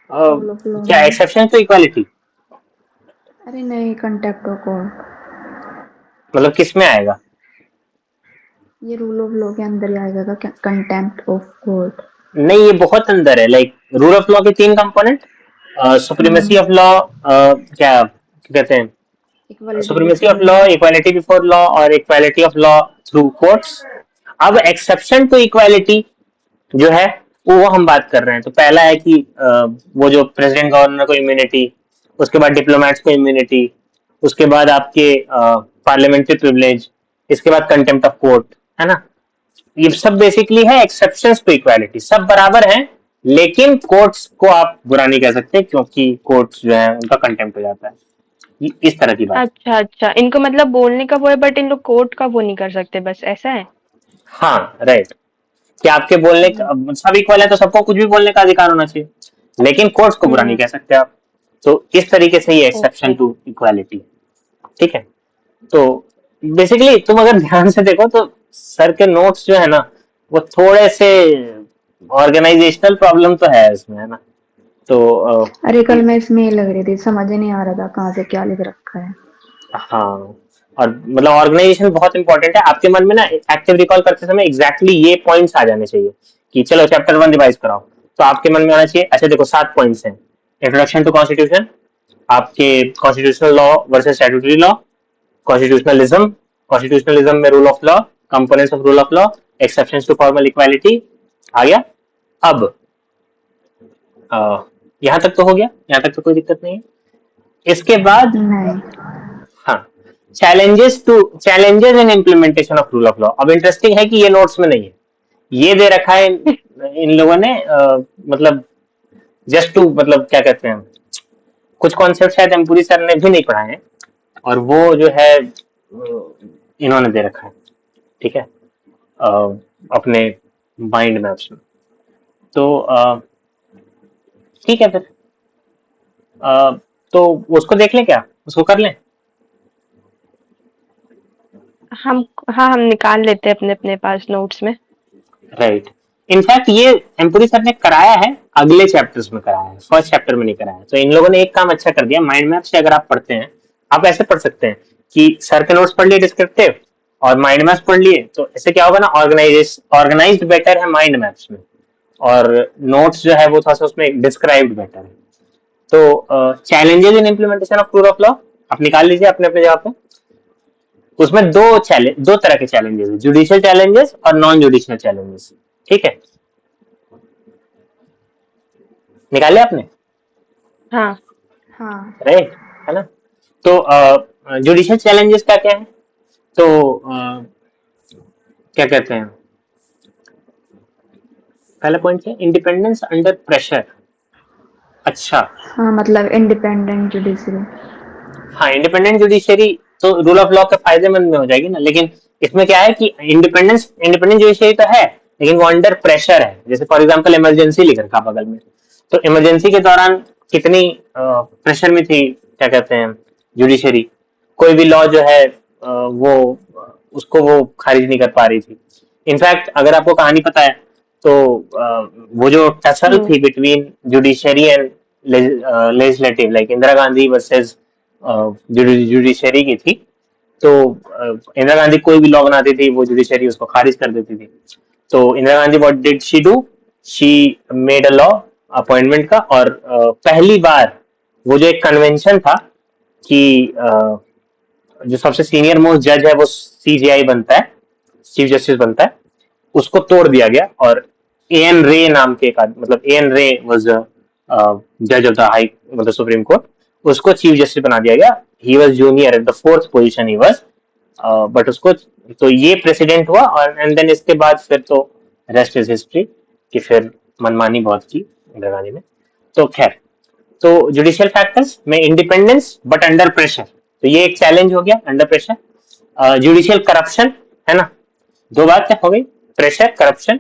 रूल ऑफ लॉ क्या में। एक्सेप्शन टू इक्वालिटी, अरे नहीं, कंटेम्प्ट ऑफ कोर्ट, मतलब किस में आएगा? ये रूल ऑफ लॉ के अंदर ही आएगा, कंटेम्प्ट ऑफ कोर्ट। नहीं, ये बहुत अंदर है। लाइक रूल ऑफ लॉ के तीन कंपोनेंट, सुप्रीमेसी ऑफ लॉ, क्या कहते हैं, equality supremacy of before law, law. Equality before law और equality of law through courts. अब एक्सेप्शन टू इक्वालिटी जो है वो हम बात कर रहे हैं। तो पहला है कि वो जो प्रेसिडेंट गवर्नर को इम्यूनिटी, उसके बाद डिप्लोमेट्स को इम्यूनिटी, उसके बाद आपके पार्लियामेंट्री प्रिविलेज, इसके बाद कंटेम्प्ट ऑफ कोर्ट, है ना। ये सब बेसिकली है एक्सेप्शंस टू इक्वालिटी, सब बराबर हैं, लेकिन कोर्ट्स को आप बुरा नहीं कह सकते क्योंकि कोर्ट्स जो है उनका कंटेम्प्ट हो जाता है, इस तरह की बात। अच्छा अच्छा, इनको मतलब बोलने का वो है बट इन लोग कोर्ट का वो नहीं कर सकते, बस ऐसा है। हाँ, राइट। कि आपके बोलने का, हम्म, अब सब इक्वल है तो सबको कुछ भी बोलने का अधिकार होना चाहिए, लेकिन कोर्ट्स को बुरा नहीं हम्म। कह सकते आप। तो इस तरीके से ये एक्सेप्शन ओके। टू इक्वालिटी, ठीक है। तो बेसिकली तुम अगर ध्यान से देखो तो सर के नोट्स जो है ना, वो थोड़े से ऑर्गेनाइजेशनल प्रॉब्लम तो है इसमें, है ना। तो अरे कल मैं इसमें ही लग रही थी, समझ ही नहीं आ रहा था कहाँ से क्या लिख रखा है। हाँ, और मतलब ऑर्गेनाइजेशन बहुत इंपॉर्टेंट है। आपके मन में ना एक्टिव रिकॉल करते समय एग्जैक्टली ये पॉइंट्स आ जाने चाहिए कि चलो चैप्टर 1 रिवाइज कराओ। तो आपके मन में आना चाहिए, अच्छा देखो 7 पॉइंट्स हैं। इंट्रोडक्शन टू कॉन्स्टिट्यूशन, आपके constitutional law versus statutory law, constitutionalism, constitutionalism में rule of law, components of rule of law, exceptions to formal equality आ गया। अब यहाँ तक तो हो गया, यहाँ तक तो कोई दिक्कत नहीं है। इसके बाद नहीं, हाँ, challenges in implementation of rule of law. अब इंटरेस्टिंग है कि ये नोट्स में नहीं है, ये दे रखा है इन लोगों ने, मतलब जस्ट टू, मतलब क्या कहते हैं, कुछ कॉन्सेप्ट शायद एमपुरी सर ने भी नहीं पढ़ाए हैं, और वो जो है इन्होंने दे रखा है, ठीक है, अपने माइंड मैप्स में। तो ठीक है फिर, अ, तो उसको देख लें, क्या उसको कर लें? हम हाँ, हम निकाल लेते हैं अपने अपने पास नोट्स में। राइट। इनफैक्ट ये एम्पुरी सर ने कराया है, अगले चैप्टर्स में कराया है, फर्स्ट चैप्टर में नहीं कराया है। तो इन लोगों ने एक काम अच्छा कर दिया, माइंड मैप से अगर आप पढ़ते हैं, आप ऐसे पढ़ सकते हैं कि सर के नोट्स पढ़ लिए डिस्क्रिप्टिव और माइंड मैप्स पढ़ लिए, तो ऐसे क्या होगा ना, ऑर्गेनाइज्ड बेटर है माइंड मैप्स में, और नोट्स जो है वो थोड़ा सा उसमें डिस्क्राइब्ड बेटर है। तो challenges in implementation of rule of law आप निकाल लीजिए अपने अपने जगह पे। उसमें दो तरह के चैलेंजेस है, जुडिशियल चैलेंजेस और नॉन जुडिशियल चैलेंजेस, ठीक है। निकाले आपने? हाँ। हाँ, राइट, है ना। तो जुडिशियल चैलेंजेस क्या क्या है? तो क्या कहते हैं, पहला पॉइंट है इंडिपेंडेंस अंडर प्रेशर। अच्छा, हाँ, मतलब इंडिपेंडेंट जुडिशरी। हाँ, इंडिपेंडेंट जुडिशरी तो रूल ऑफ लॉ के फायदेमंद में हो जाएगी ना, लेकिन इसमें क्या है कि इंडिपेंडेंट जुडिशरी तो है, लेकिन वो अंडर प्रेशर है। जैसे फॉर एग्जांपल इमरजेंसी लिख रखा बगल में, तो इमरजेंसी के दौरान कितनी प्रेशर में थी, क्या कहते हैं, जुडिशरी। कोई भी लॉ जो है वो उसको वो खारिज नहीं कर पा रही थी। इनफैक्ट अगर आपको कहानी पता है तो वो जो टसल हम्म थी between judiciary and legislative, like Indira Gandhi versus judiciary की थी। तो इंदिरा गांधी कोई भी लॉ बनाती थी, वो जुडिशरी उसको खारिज कर देती थी। तो Indira Gandhi what did she do, she made a law appointment का, और पहली बार वो जो एक कन्वेंशन था कि जो सबसे सीनियर मोस्ट जज है वो सीजीआई बनता है, चीफ जस्टिस बनता है, उसको तोड़ दिया गया। और ए एन रे नाम के एक मतलब ए एन रे वाज जज ऑफ द हाई मतलब सुप्रीम कोर्ट, उसको चीफ जस्टिस बना दिया गया. He was junior at the 4th position he was, but उसको तो ये प्रेसिडेंट हुआ. और एंड देन इसके बाद फिर तो रेस्ट इज हिस्ट्री कि फिर मनमानी बहुत की इंदिरा गांधी ने. तो खैर, तो जुडिशियल फैक्टर्स में इंडिपेंडेंस बट अंडर प्रेशर, तो ये एक चैलेंज हो गया, अंडर प्रेशर. जुडिशियल करप्शन है ना, दो बात क्या हो गई, प्रेशर, करप्शन.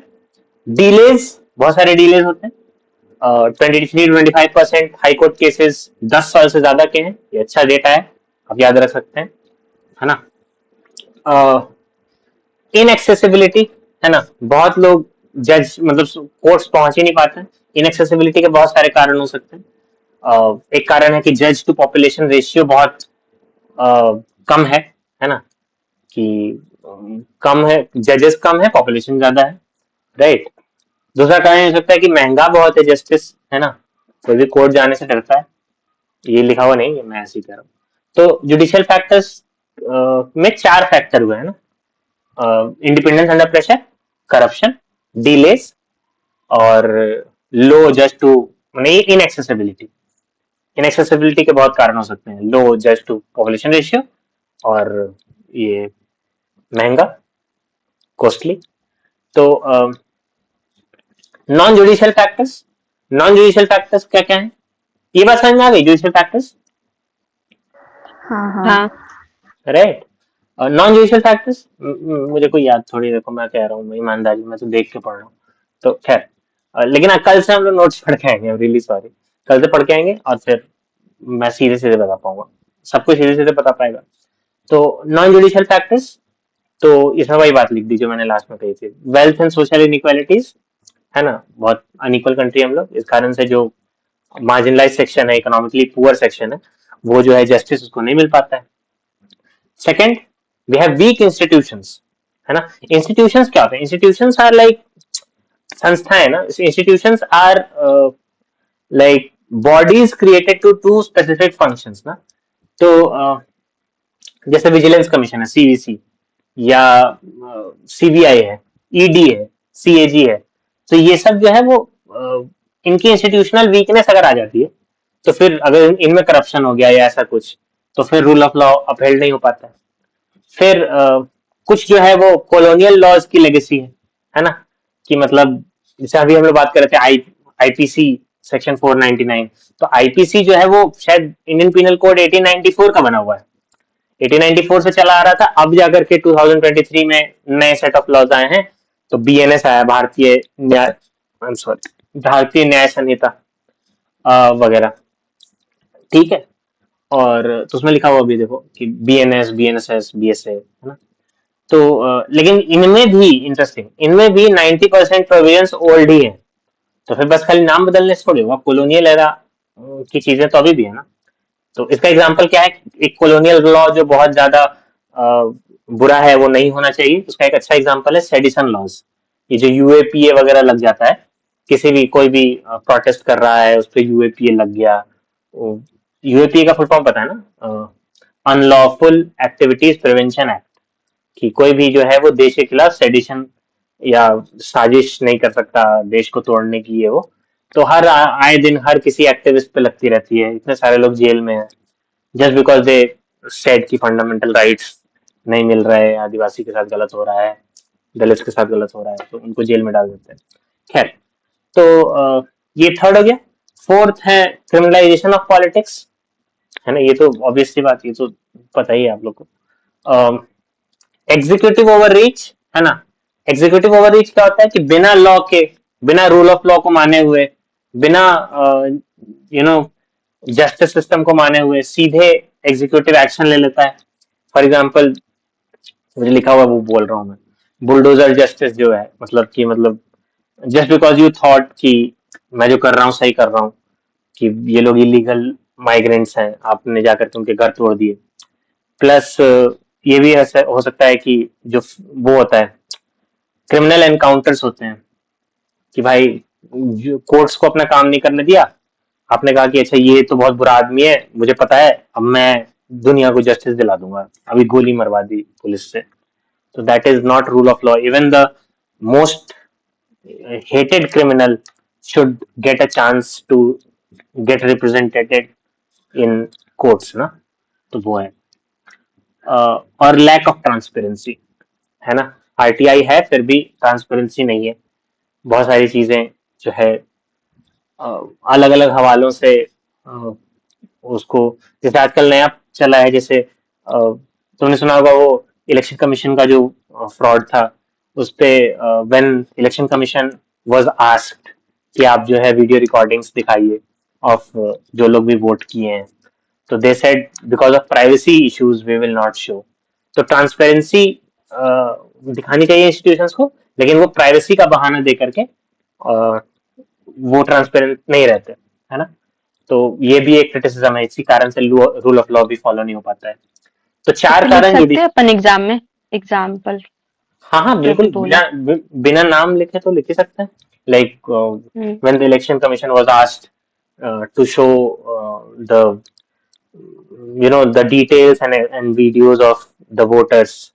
डिलेज, बहुत सारे डिलेज होते हैं. 23-25% हाईकोर्ट केसेस 10 साल से ज्यादा के हैं, ये अच्छा डेटा है, आप याद रख सकते हैं, है ना. इनएक्सेसिबिलिटी है ना, बहुत लोग जज मतलब कोर्ट्स पहुंच ही नहीं पाते हैं. इनएक्सेसिबिलिटी के बहुत सारे कारण हो सकते हैं. एक कारण है कि जज टू पॉपुलेशन रेशियो बहुत कम है ना, कि कम है, जजेस कम है, पॉपुलेशन ज्यादा है, राइट. दूसरा कारण हो सकता है कि महंगा बहुत है जस्टिस, है ना, कोई भी कोर्ट जाने से डरता है. ये लिखा हुआ नहीं, मैं ऐसे ही कह रहा हूँ. तो जुडिशियल फैक्टर्स में 4 फैक्टर हुए, है ना. Independence under pressure, corruption, delays और लो जज टू, नहीं, इनएक्सेसिबिलिटी. इनएक्सेसिबिलिटी के बहुत कारण हो सकते हैं, लो जज टू पॉपुलेशन रेशियो और ये महंगा, कॉस्टली. तो non judicial factors, non judicial factors क्या क्या है, ये बात समझ में आ गई, जुडिशियल फैक्टर्स, हाँ हाँ हाँ. राइट. नॉन जुडिशियल फैक्टर्स मुझे कोई याद थोड़ी, देखो मैं कह रहा हूँ, मैं ईमानदारी मैं तो देख के पढ़ रहा हूँ. तो खैर, लेकिन कल से हम लोग नोट्स पढ़ के आएंगे, रियली सॉरी, कल से पढ़ के आएंगे और फिर मैं सीधे सीधे बता पाऊंगा, सब कुछ सीधे सीधे बता पाएगा. तो नॉन जुडिशियल फैक्टर्स, तो इसमें वही बात लिख दी जो मैंने लास्ट में कही थी, वेल्थ एंड सोशल इनइक्वालिटीज, है ना, बहुत अनइक्वल कंट्री हम लोग, इस कारण से जो मार्जिनलाइज सेक्शन है, इकोनॉमिकली पुअर सेक्शन है, वो जो है जस्टिस उसको नहीं मिल पाता है. Second, we have weak institutions, है ना. इंस्टीट्यूशंस क्या होते हैं, इंस्टीट्यूशंस आर लाइक संस्थाएं ना, institutions are like bodies created to do specific functions ना. तो जैसे विजिलेंस कमीशन है, सीवीसी, या सीबीआई है, ईडी है, सीएजी है. तो ये सब जो है वो इनकी इंस्टीट्यूशनल वीकनेस अगर आ जाती है, तो फिर अगर इनमें करप्शन हो गया या ऐसा कुछ, तो फिर रूल ऑफ लॉ अपहेल्ड नहीं हो पाता है. फिर कुछ जो है वो कॉलोनियल लॉज की लेगेसी है ना, कि मतलब जैसे अभी हम लोग बात कर रहे थे आईपीसी सेक्शन 499, तो आईपीसी जो है वो शायद इंडियन पिनल कोड 1894 का बना हुआ है, 1894 से चला आ रहा था. अब जाकर के 2023 में नए सेट ऑफ लॉज आए हैं, तो बीएनएस आया, भारतीय न्याय, आई एम सॉरी, भारतीय न्याय संहिता वगैरह, ठीक है. और तो उसमें लिखा हुआ भी देखो कि बीएनएस, बीएनएसएस, बीएसए, है ना. तो लेकिन इनमें भी इंटरेस्टिंग, इनमें भी 90% प्रोविजंस ओल्ड ही है. तो फिर बस खाली नाम बदलने से थोड़ी होगा, कॉलोनियल एरा की चीजें तो अभी भी है ना. तो इसका एग्जांपल क्या है, एक कॉलोनियल लॉ जो बहुत ज्यादा बुरा है, वो नहीं होना चाहिए, उसका एक अच्छा एग्जांपल है सेडिशन लॉज. ये जो यूएपीए वगैरह लग जाता है, किसी भी कोई भी प्रोटेस्ट कर रहा है उस पर यूएपीए लग गया. यूएपीए का फुल फॉर्म पता है ना, अनलॉफुल एक्टिविटीज प्रिवेंशन एक्ट, कि कोई भी जो है वो देश के खिलाफ सेडिशन या साजिश नहीं कर सकता देश को तोड़ने की है वो. तो हर आए दिन हर किसी एक्टिविस्ट पे लगती रहती है, इतने सारे लोग जेल में हैं जस्ट बिकॉज दे सेड कि फंडामेंटल राइट्स नहीं मिल रहे, आदिवासी के साथ गलत हो रहा है, दलित के साथ गलत हो रहा है, तो उनको जेल में डाल देते हैं. खैर, तो ये थर्ड हो गया. फोर्थ है क्रिमिनलाइजेशन ऑफ पॉलिटिक्स, है ना. ये तो ऑब्वियसली बात, ये तो पता ही है आप लोग को. एग्जीक्यूटिव ओवररीच, है ना. एग्जीक्यूटिव ओवररीच क्या होता है कि बिना लॉ के, बिना रूल ऑफ लॉ को माने हुए, बिना यू नो जस्टिस सिस्टम को माने हुए सीधे एग्जीक्यूटिव एक्शन ले लेता है. फॉर एग्जांपल, मुझे लिखा हुआ वो बोल रहा हूँ मैं, बुलडोजर जस्टिस जो है, मतलब कि मतलब जस्ट बिकॉज यू थॉट कि मैं जो कर रहा हूँ सही कर रहा हूँ, कि ये लोग इलीगल माइग्रेंट्स हैं, आपने जाकर के उनके घर तोड़ दिए. प्लस ये भी हो सकता है कि जो वो होता है, क्रिमिनल एनकाउंटर्स होते हैं, कि भाई कोर्ट्स को अपना काम नहीं करने दिया, आपने कहा कि अच्छा ये तो बहुत बुरा आदमी है, मुझे पता है, अब मैं दुनिया को जस्टिस दिला दूंगा, अभी गोली मरवा दी पुलिस से. तो that is not rule of law. Even the most hated criminal should get a chance to get represented in courts ना, तो वो है। और लैक ऑफ ट्रांसपेरेंसी, है ना, आरटीआई है फिर भी ट्रांसपेरेंसी नहीं है, बहुत सारी चीजें जो है अलग अलग हवालों से उसको, जैसे आजकल नया चला है, जैसे तुमने सुना होगा वो इलेक्शन कमीशन का जो फ्रॉड था, उस पे when election commission was asked कि आप जो है वीडियो रिकॉर्डिंग्स दिखाइए ऑफ जो लोग भी वोट किए हैं, तो they said because of privacy issues we will not show. तो ट्रांसपेरेंसी दिखानी चाहिए इंस्टीट्यूशंस को, लेकिन वो प्राइवेसी का बहाना दे करके वो ट्रांसपेरेंट नहीं रहते, है ना। तो ये भी एक क्रिटिसिज्म है, इसी कारण से रूल ऑफ लॉ भी फॉलो नहीं हो पाता है। तो इस चार पे लिख कारण सकते हैं अपन एग्जाम में एग्जाम्पल हाँ हाँ जो अभी बिल्कुल, बोला। बिना नाम लिखे तो लिख ही सकते हैं, like hmm when the election commission was asked to show the the details and videos of the voters,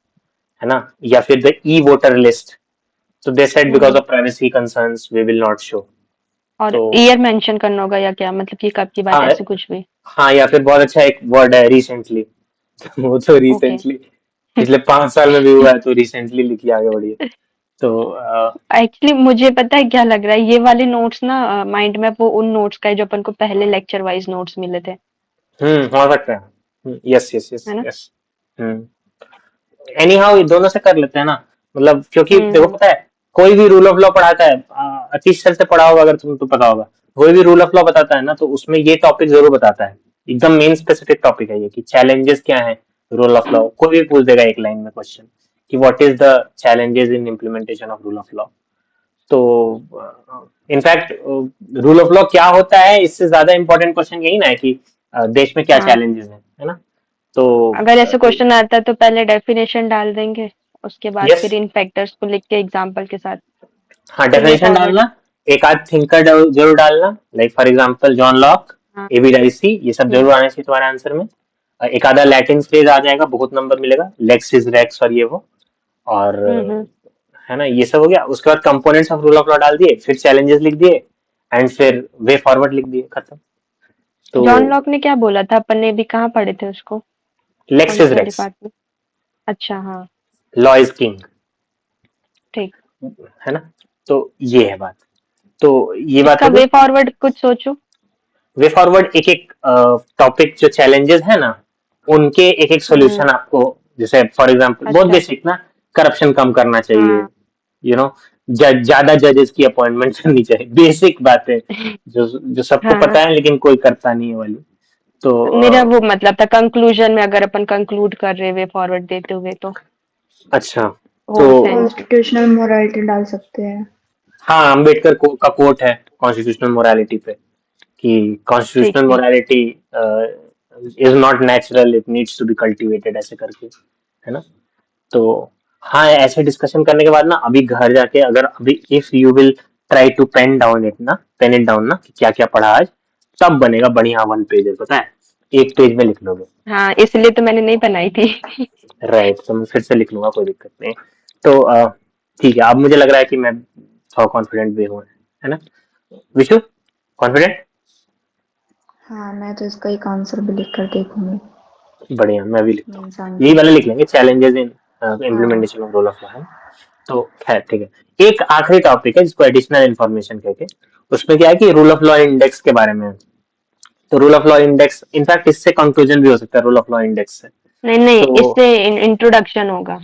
है ना, या फिर द ई वोटर लिस्ट, तो they said because hmm of privacy concerns we will not show. और तो year mention करना होगा या क्या, मतलब कि कब की बात हाँ है, ऐसे कुछ भी। हाँ, या फिर बहुत अच्छा एक वर्ड है रिसेंटली, वो तो ओके। रिसेंटली पिछले 5 साल में भी हुआ है, तो रिसेंटली लिखिए आगे बढ़िए। तो एक्चुअली मुझे पता है क्या लग रहा है, ये वाले नोट्स ना माइंड में वो उन नोट्स का है जो अपन को पहले लेक्चर वाइज नोट्स मिले थे, हो सकता है, यस यस यस है ना। यस। हम्म एनी हाउ ये दोनों से कर लेते हैं ना, मतलब क्योंकि देखो हम्म। पता है, कोई भी रूल ऑफ लॉ पढ़ाता है, अतीश सर से पढ़ा होगा अगर तुम तो पता होगा, कोई भी रूल ऑफ लॉ बताता है ना, तो उसमें ये टॉपिक जरूर बताता है, एकदम मेन स्पेसिफिक टॉपिक है ये, कि चैलेंजेस क्या है रूल ऑफ लॉ, कोई भी पूछ देगा एक लाइन में क्वेश्चन कि what is the challenges in implementation of rule of law. तो इनफैक्ट रूल ऑफ लॉ क्या होता है, इससे ज्यादा इंपॉर्टेंट क्वेश्चन यही ना है कि देश में क्या हाँ, चैलेंजेस हैं, है ना। तो अगर ऐसे क्वेश्चन आता है तो पहले डेफिनेशन डाल देंगे, उसके बाद यस, फिर इन फैक्टर्स को लिख के एग्जांपल के साथ हाँ फिर वे डेफिनेशन फॉरवर्ड। डालना, एक आध थिंकर जरूर डालना, like for example John Locke, हाँ। एबी डाइसी, ये सब हम्म जरूर आने चाहिए तुम्हारे आंसर में। एक आधा लैटिन फ्रेज आ जाएगा, बहुत नंबर मिलेगा, लेक्स इज रेक्स और ये वो, और हम्म। है ना, ये सब हो गया। उसके बाद components of rule of law डाल दिए, फिर चैलेंजेस लिख दिए, एंड फिर वे फॉरवर्ड लिख दिए, खत्म। तो जॉन लॉक ने क्या बोला था, अपन ने भी कहाँ पढ़े थे उसको, लेक्स कौन इज से रेक्स, डिपार्टमेंट। अच्छा हाँ, लॉ इज किंग, ठीक। है ना। तो ये है बात, तो ये बात इसका हो गई। वे फॉरवर्ड कुछ सोचो। वे फॉरवर्ड एक एक टॉपिक जो चैलेंजेस है ना, उनके एक एक हम्म। सॉल्यूशन आपको, जैसे फॉर एग्जांपल बहुत अच्छा। बेसिक ना, करप्शन कम करना चाहिए, हाँ। यू नो, ज्यादा जजेस की अपॉइंटमेंट करनी चाहिए, बेसिक बातें जो जो सबको पता हाँ, है लेकिन कोई करता नहीं है वाली। तो मेरा वो मतलब था कंक्लूजन में, अगर अपन कंक्लूड कर रहे वे फॉरवर्ड देते हुए तो अच्छा, वो तो सेंस में। कॉन्स्टिट्यूशनल मोरालिटी डाल सकते हैं। हाँ, अंबेडकर का कोट है कॉन्स्टिट्यूशनल मोरालिटी पे, कि ठीक कॉन्स्टिट्यूशनल ठीक। Morality is not natural, it needs to be cultivated, ऐसे करके, है ना। तो हाँ, ऐसे डिस्कशन करने के बाद ना, अभी घर जाके अगर अभी if you will try to pen it down ना, कि क्या क्या पढ़ा आज, तब बनेगा बढ़िया वन पेज, पता है, एक पेज में लिख लोगे। हाँ, इसलिए तो मैंने नहीं बनाई थी। राइट, तो मैं फिर से लिख लूंगा, कोई दिक्कत नहीं। तो ठीक है, अब मुझे लग रहा है कि मैं थोड़ा कॉन्फिडेंट भी हूँ, है ना विशु, कॉन्फिडेंट। हाँ, मैं तो इसका एक आंसर भी लिख कर देखूंगी। बढ़िया, मैं भी लिखता हूँ, मीन्स यही आंसर। वाला लिख लेंगे, चैलेंजेस इन हाँ। Implementation of rule of law, है ना। तो खैर ठीक है, एक आखिरी टॉपिक है जिसको एडिशनल इन्फॉर्मेशन कहते हैं, उसमें क्या है कि रूल ऑफ लॉ इंडेक्स के बारे में है। तो rule of law index, in fact इससे कंक्लूजन भी हो सकता है रूल ऑफ लॉ इंडेक्स से। नहीं नहीं, तो इससे इंट्रोडक्शन होगा।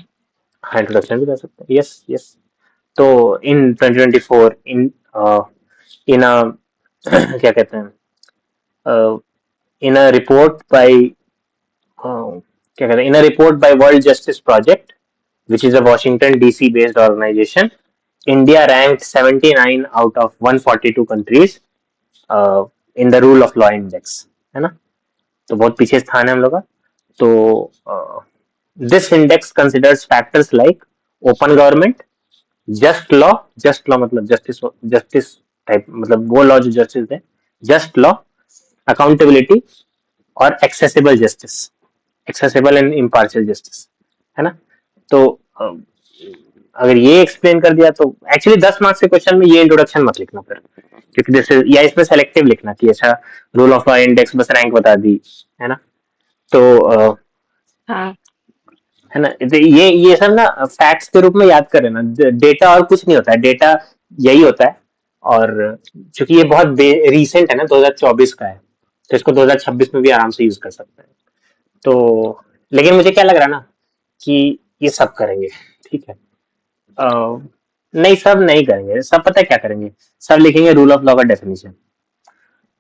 हाँ, इंट्रोडक्शन भी कर सकते हैं, यस यस। तो इन 2024 इन क्या कहते हैं, इन अ रिपोर्ट बाय क्या कहते हैं, in a report by World Justice Project, which is a Washington DC based organization, India ranked 79 out of 142 countries in the rule of law index, है ना। तो बहुत पीछे स्थान है हम लोग का। तो this index considers factors like open government, just law मतलब जस्टिस टाइप, मतलब वो लॉ जो जस्टिस दे, जस्ट लॉ, अकाउंटेबिलिटी, और एक्सेसिबल एंड इम्पार्शियल जस्टिस, है ना। तो अगर ये एक्सप्लेन कर दिया तो एक्चुअली 10 मार्क्स के क्वेश्चन में ये इंट्रोडक्शन मत लिखना फिर, क्योंकि जैसे या इसमें सेलेक्टिव लिखना कि अच्छा रूल ऑफ इंडेक्स बस रैंक बता दी, है ना। तो हाँ है ना, तो ये सब ना फैक्ट्स के रूप में याद कर लेना। डेटा और कुछ नहीं होता है, डेटा यही होता है। और चूंकि ये बहुत रीसेंट है ना, 2024 का है, तो इसको 2026 में भी आराम से यूज कर सकते हैं। तो लेकिन मुझे क्या लग रहा है ना कि ये सब करेंगे, ठीक है। नहीं, सब नहीं करेंगे, सब पता है क्या करेंगे, सब लिखेंगे रूल ऑफ लॉ का डेफिनेशन।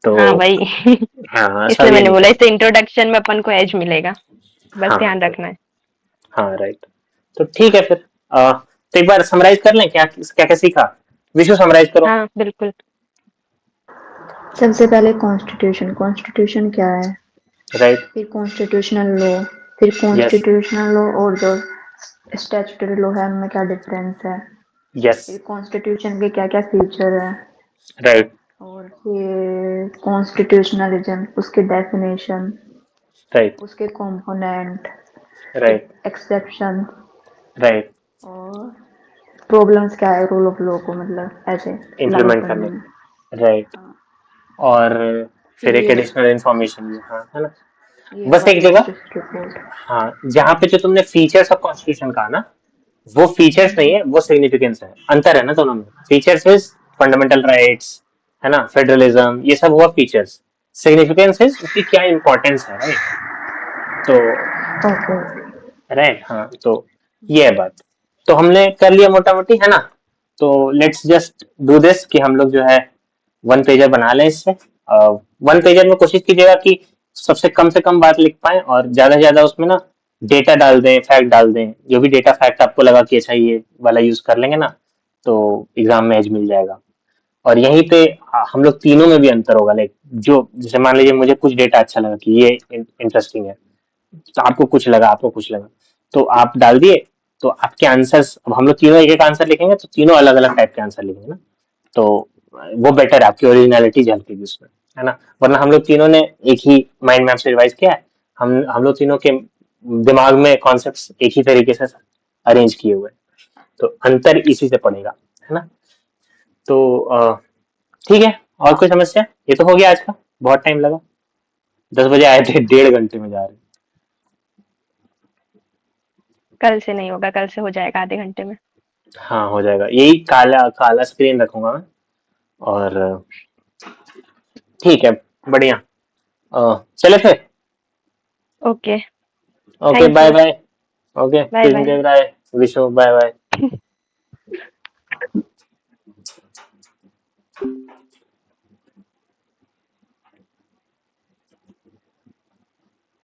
तो हाँ भाई हाँ, सब इसलिए ये मैंने बोला लिखेंगे। इससे इंट्रोडक्शन में अपन को एज मिलेगा, बस हाँ ध्यान तो रखना है। हाँ राइट। तो ठीक है फिर, तो एक बार समराइज कर लें क्या क्या क्या सीखा। विशु समराइज करो। हाँ बिल्कुल। सबसे पहले कॉन्स्टिट्यूशन, कॉन्स्टिट्यूशन क्या है, राइट। फिर कॉन्स्टिट्यूशनल लॉ, फिर यस। कॉन्स्टिट्यूशनल लॉ और जो स्टैट्यूटरी लॉ है उनमें क्या डिफरेंस है, यस। फिर कॉन्स्टिट्यूशन के क्या क्या फीचर है, राइट। और फिर कॉन्स्टिट्यूशनलिज्म, उसकी डेफिनेशन, राइट। उसके कंपोनेंट, फिर राइट। Exception, right. और प्रॉब्लम्स क्या है रूल ऑफ लॉ को मतलब ऐसे लागू इम्प्लीमेंट करने करने में। में। राइट। हाँ, और फिर फिर एक एडिशनल इंफॉर्मेशन भी, हाँ, है ना। ये बस एक हायर जगह, जस्टिस रिपोर्ट। हाँ, जहाँ पे जो तुमने फीचर्स ऑफ कॉन्स्टिट्यूशन कहा ना, वो फीचर्स नहीं है, वो सिग्निफिकेंस है, अंतर है ना दोनों में। फीचर्स इज फंडामेंटल राइट्स, है ना, फेडरलिज्म, ये सब हुआ फीचर्स। सिग्निफिकेंस इज उसकी क्या इंपॉर्टेंस है, राइट। तो ओके। राइट, हाँ, तो ये है बात। तो हमने कर लिया मोटा मोटी, है ना। तो लेट्स जस्ट डू दिस कि हम लोग जो है वन पेजर बना लें इससे। वन पेजर में कोशिश कीजिएगा कि सबसे कम से कम बात लिख पाए, और ज्यादा से ज्यादा उसमें ना डेटा डाल दें, फैक्ट डाल दें, जो भी डेटा फैक्ट आपको लगा कि अच्छा ये वाला यूज कर लेंगे ना, तो एग्जाम में एज मिल जाएगा। और यहीं पे हम लोग तीनों में भी अंतर होगा, लाइक जो जैसे मान लीजिए मुझे कुछ डेटा अच्छा लगा कि ये इंटरेस्टिंग है, तो आपको कुछ लगा, आपको कुछ लगा, तो आप डाल दिए। तो आपके आंसर्स, अब हम लोग तीनों एक एक आंसर लिखेंगे तो तीनों अलग अलग टाइप के आंसर लिखेंगे ना, तो वो बेटर है, आपकी ओरिजिनलिटी झलकेगी उसमें, है ना। वरना हम लोग तीनों ने एक ही माइंड मैप से रिवाइज किया है, हम लोग तीनों के दिमाग में कॉन्सेप्ट्स एक ही तरीके से अरेंज किए हुए हैं, तो अंतर इसी से पड़ेगा, है ना। तो ठीक है, और कोई समस्या। ये तो हो गया आज का, बहुत टाइम लगा, 10 बजे आए थे, 1.5 घंटे में जा रहे हैं। कल से नहीं होगा, कल से हो जाएगा आधे घंटे में। हाँ, हो जाएगा, यही काला काला स्क्रीन रखूंगा मैं। और ठीक है, बढ़िया। चले फिर। Okay. Okay, thank bye you. Bye. Okay, bye bye. Krishnadev Rai, Vishu, bye bye.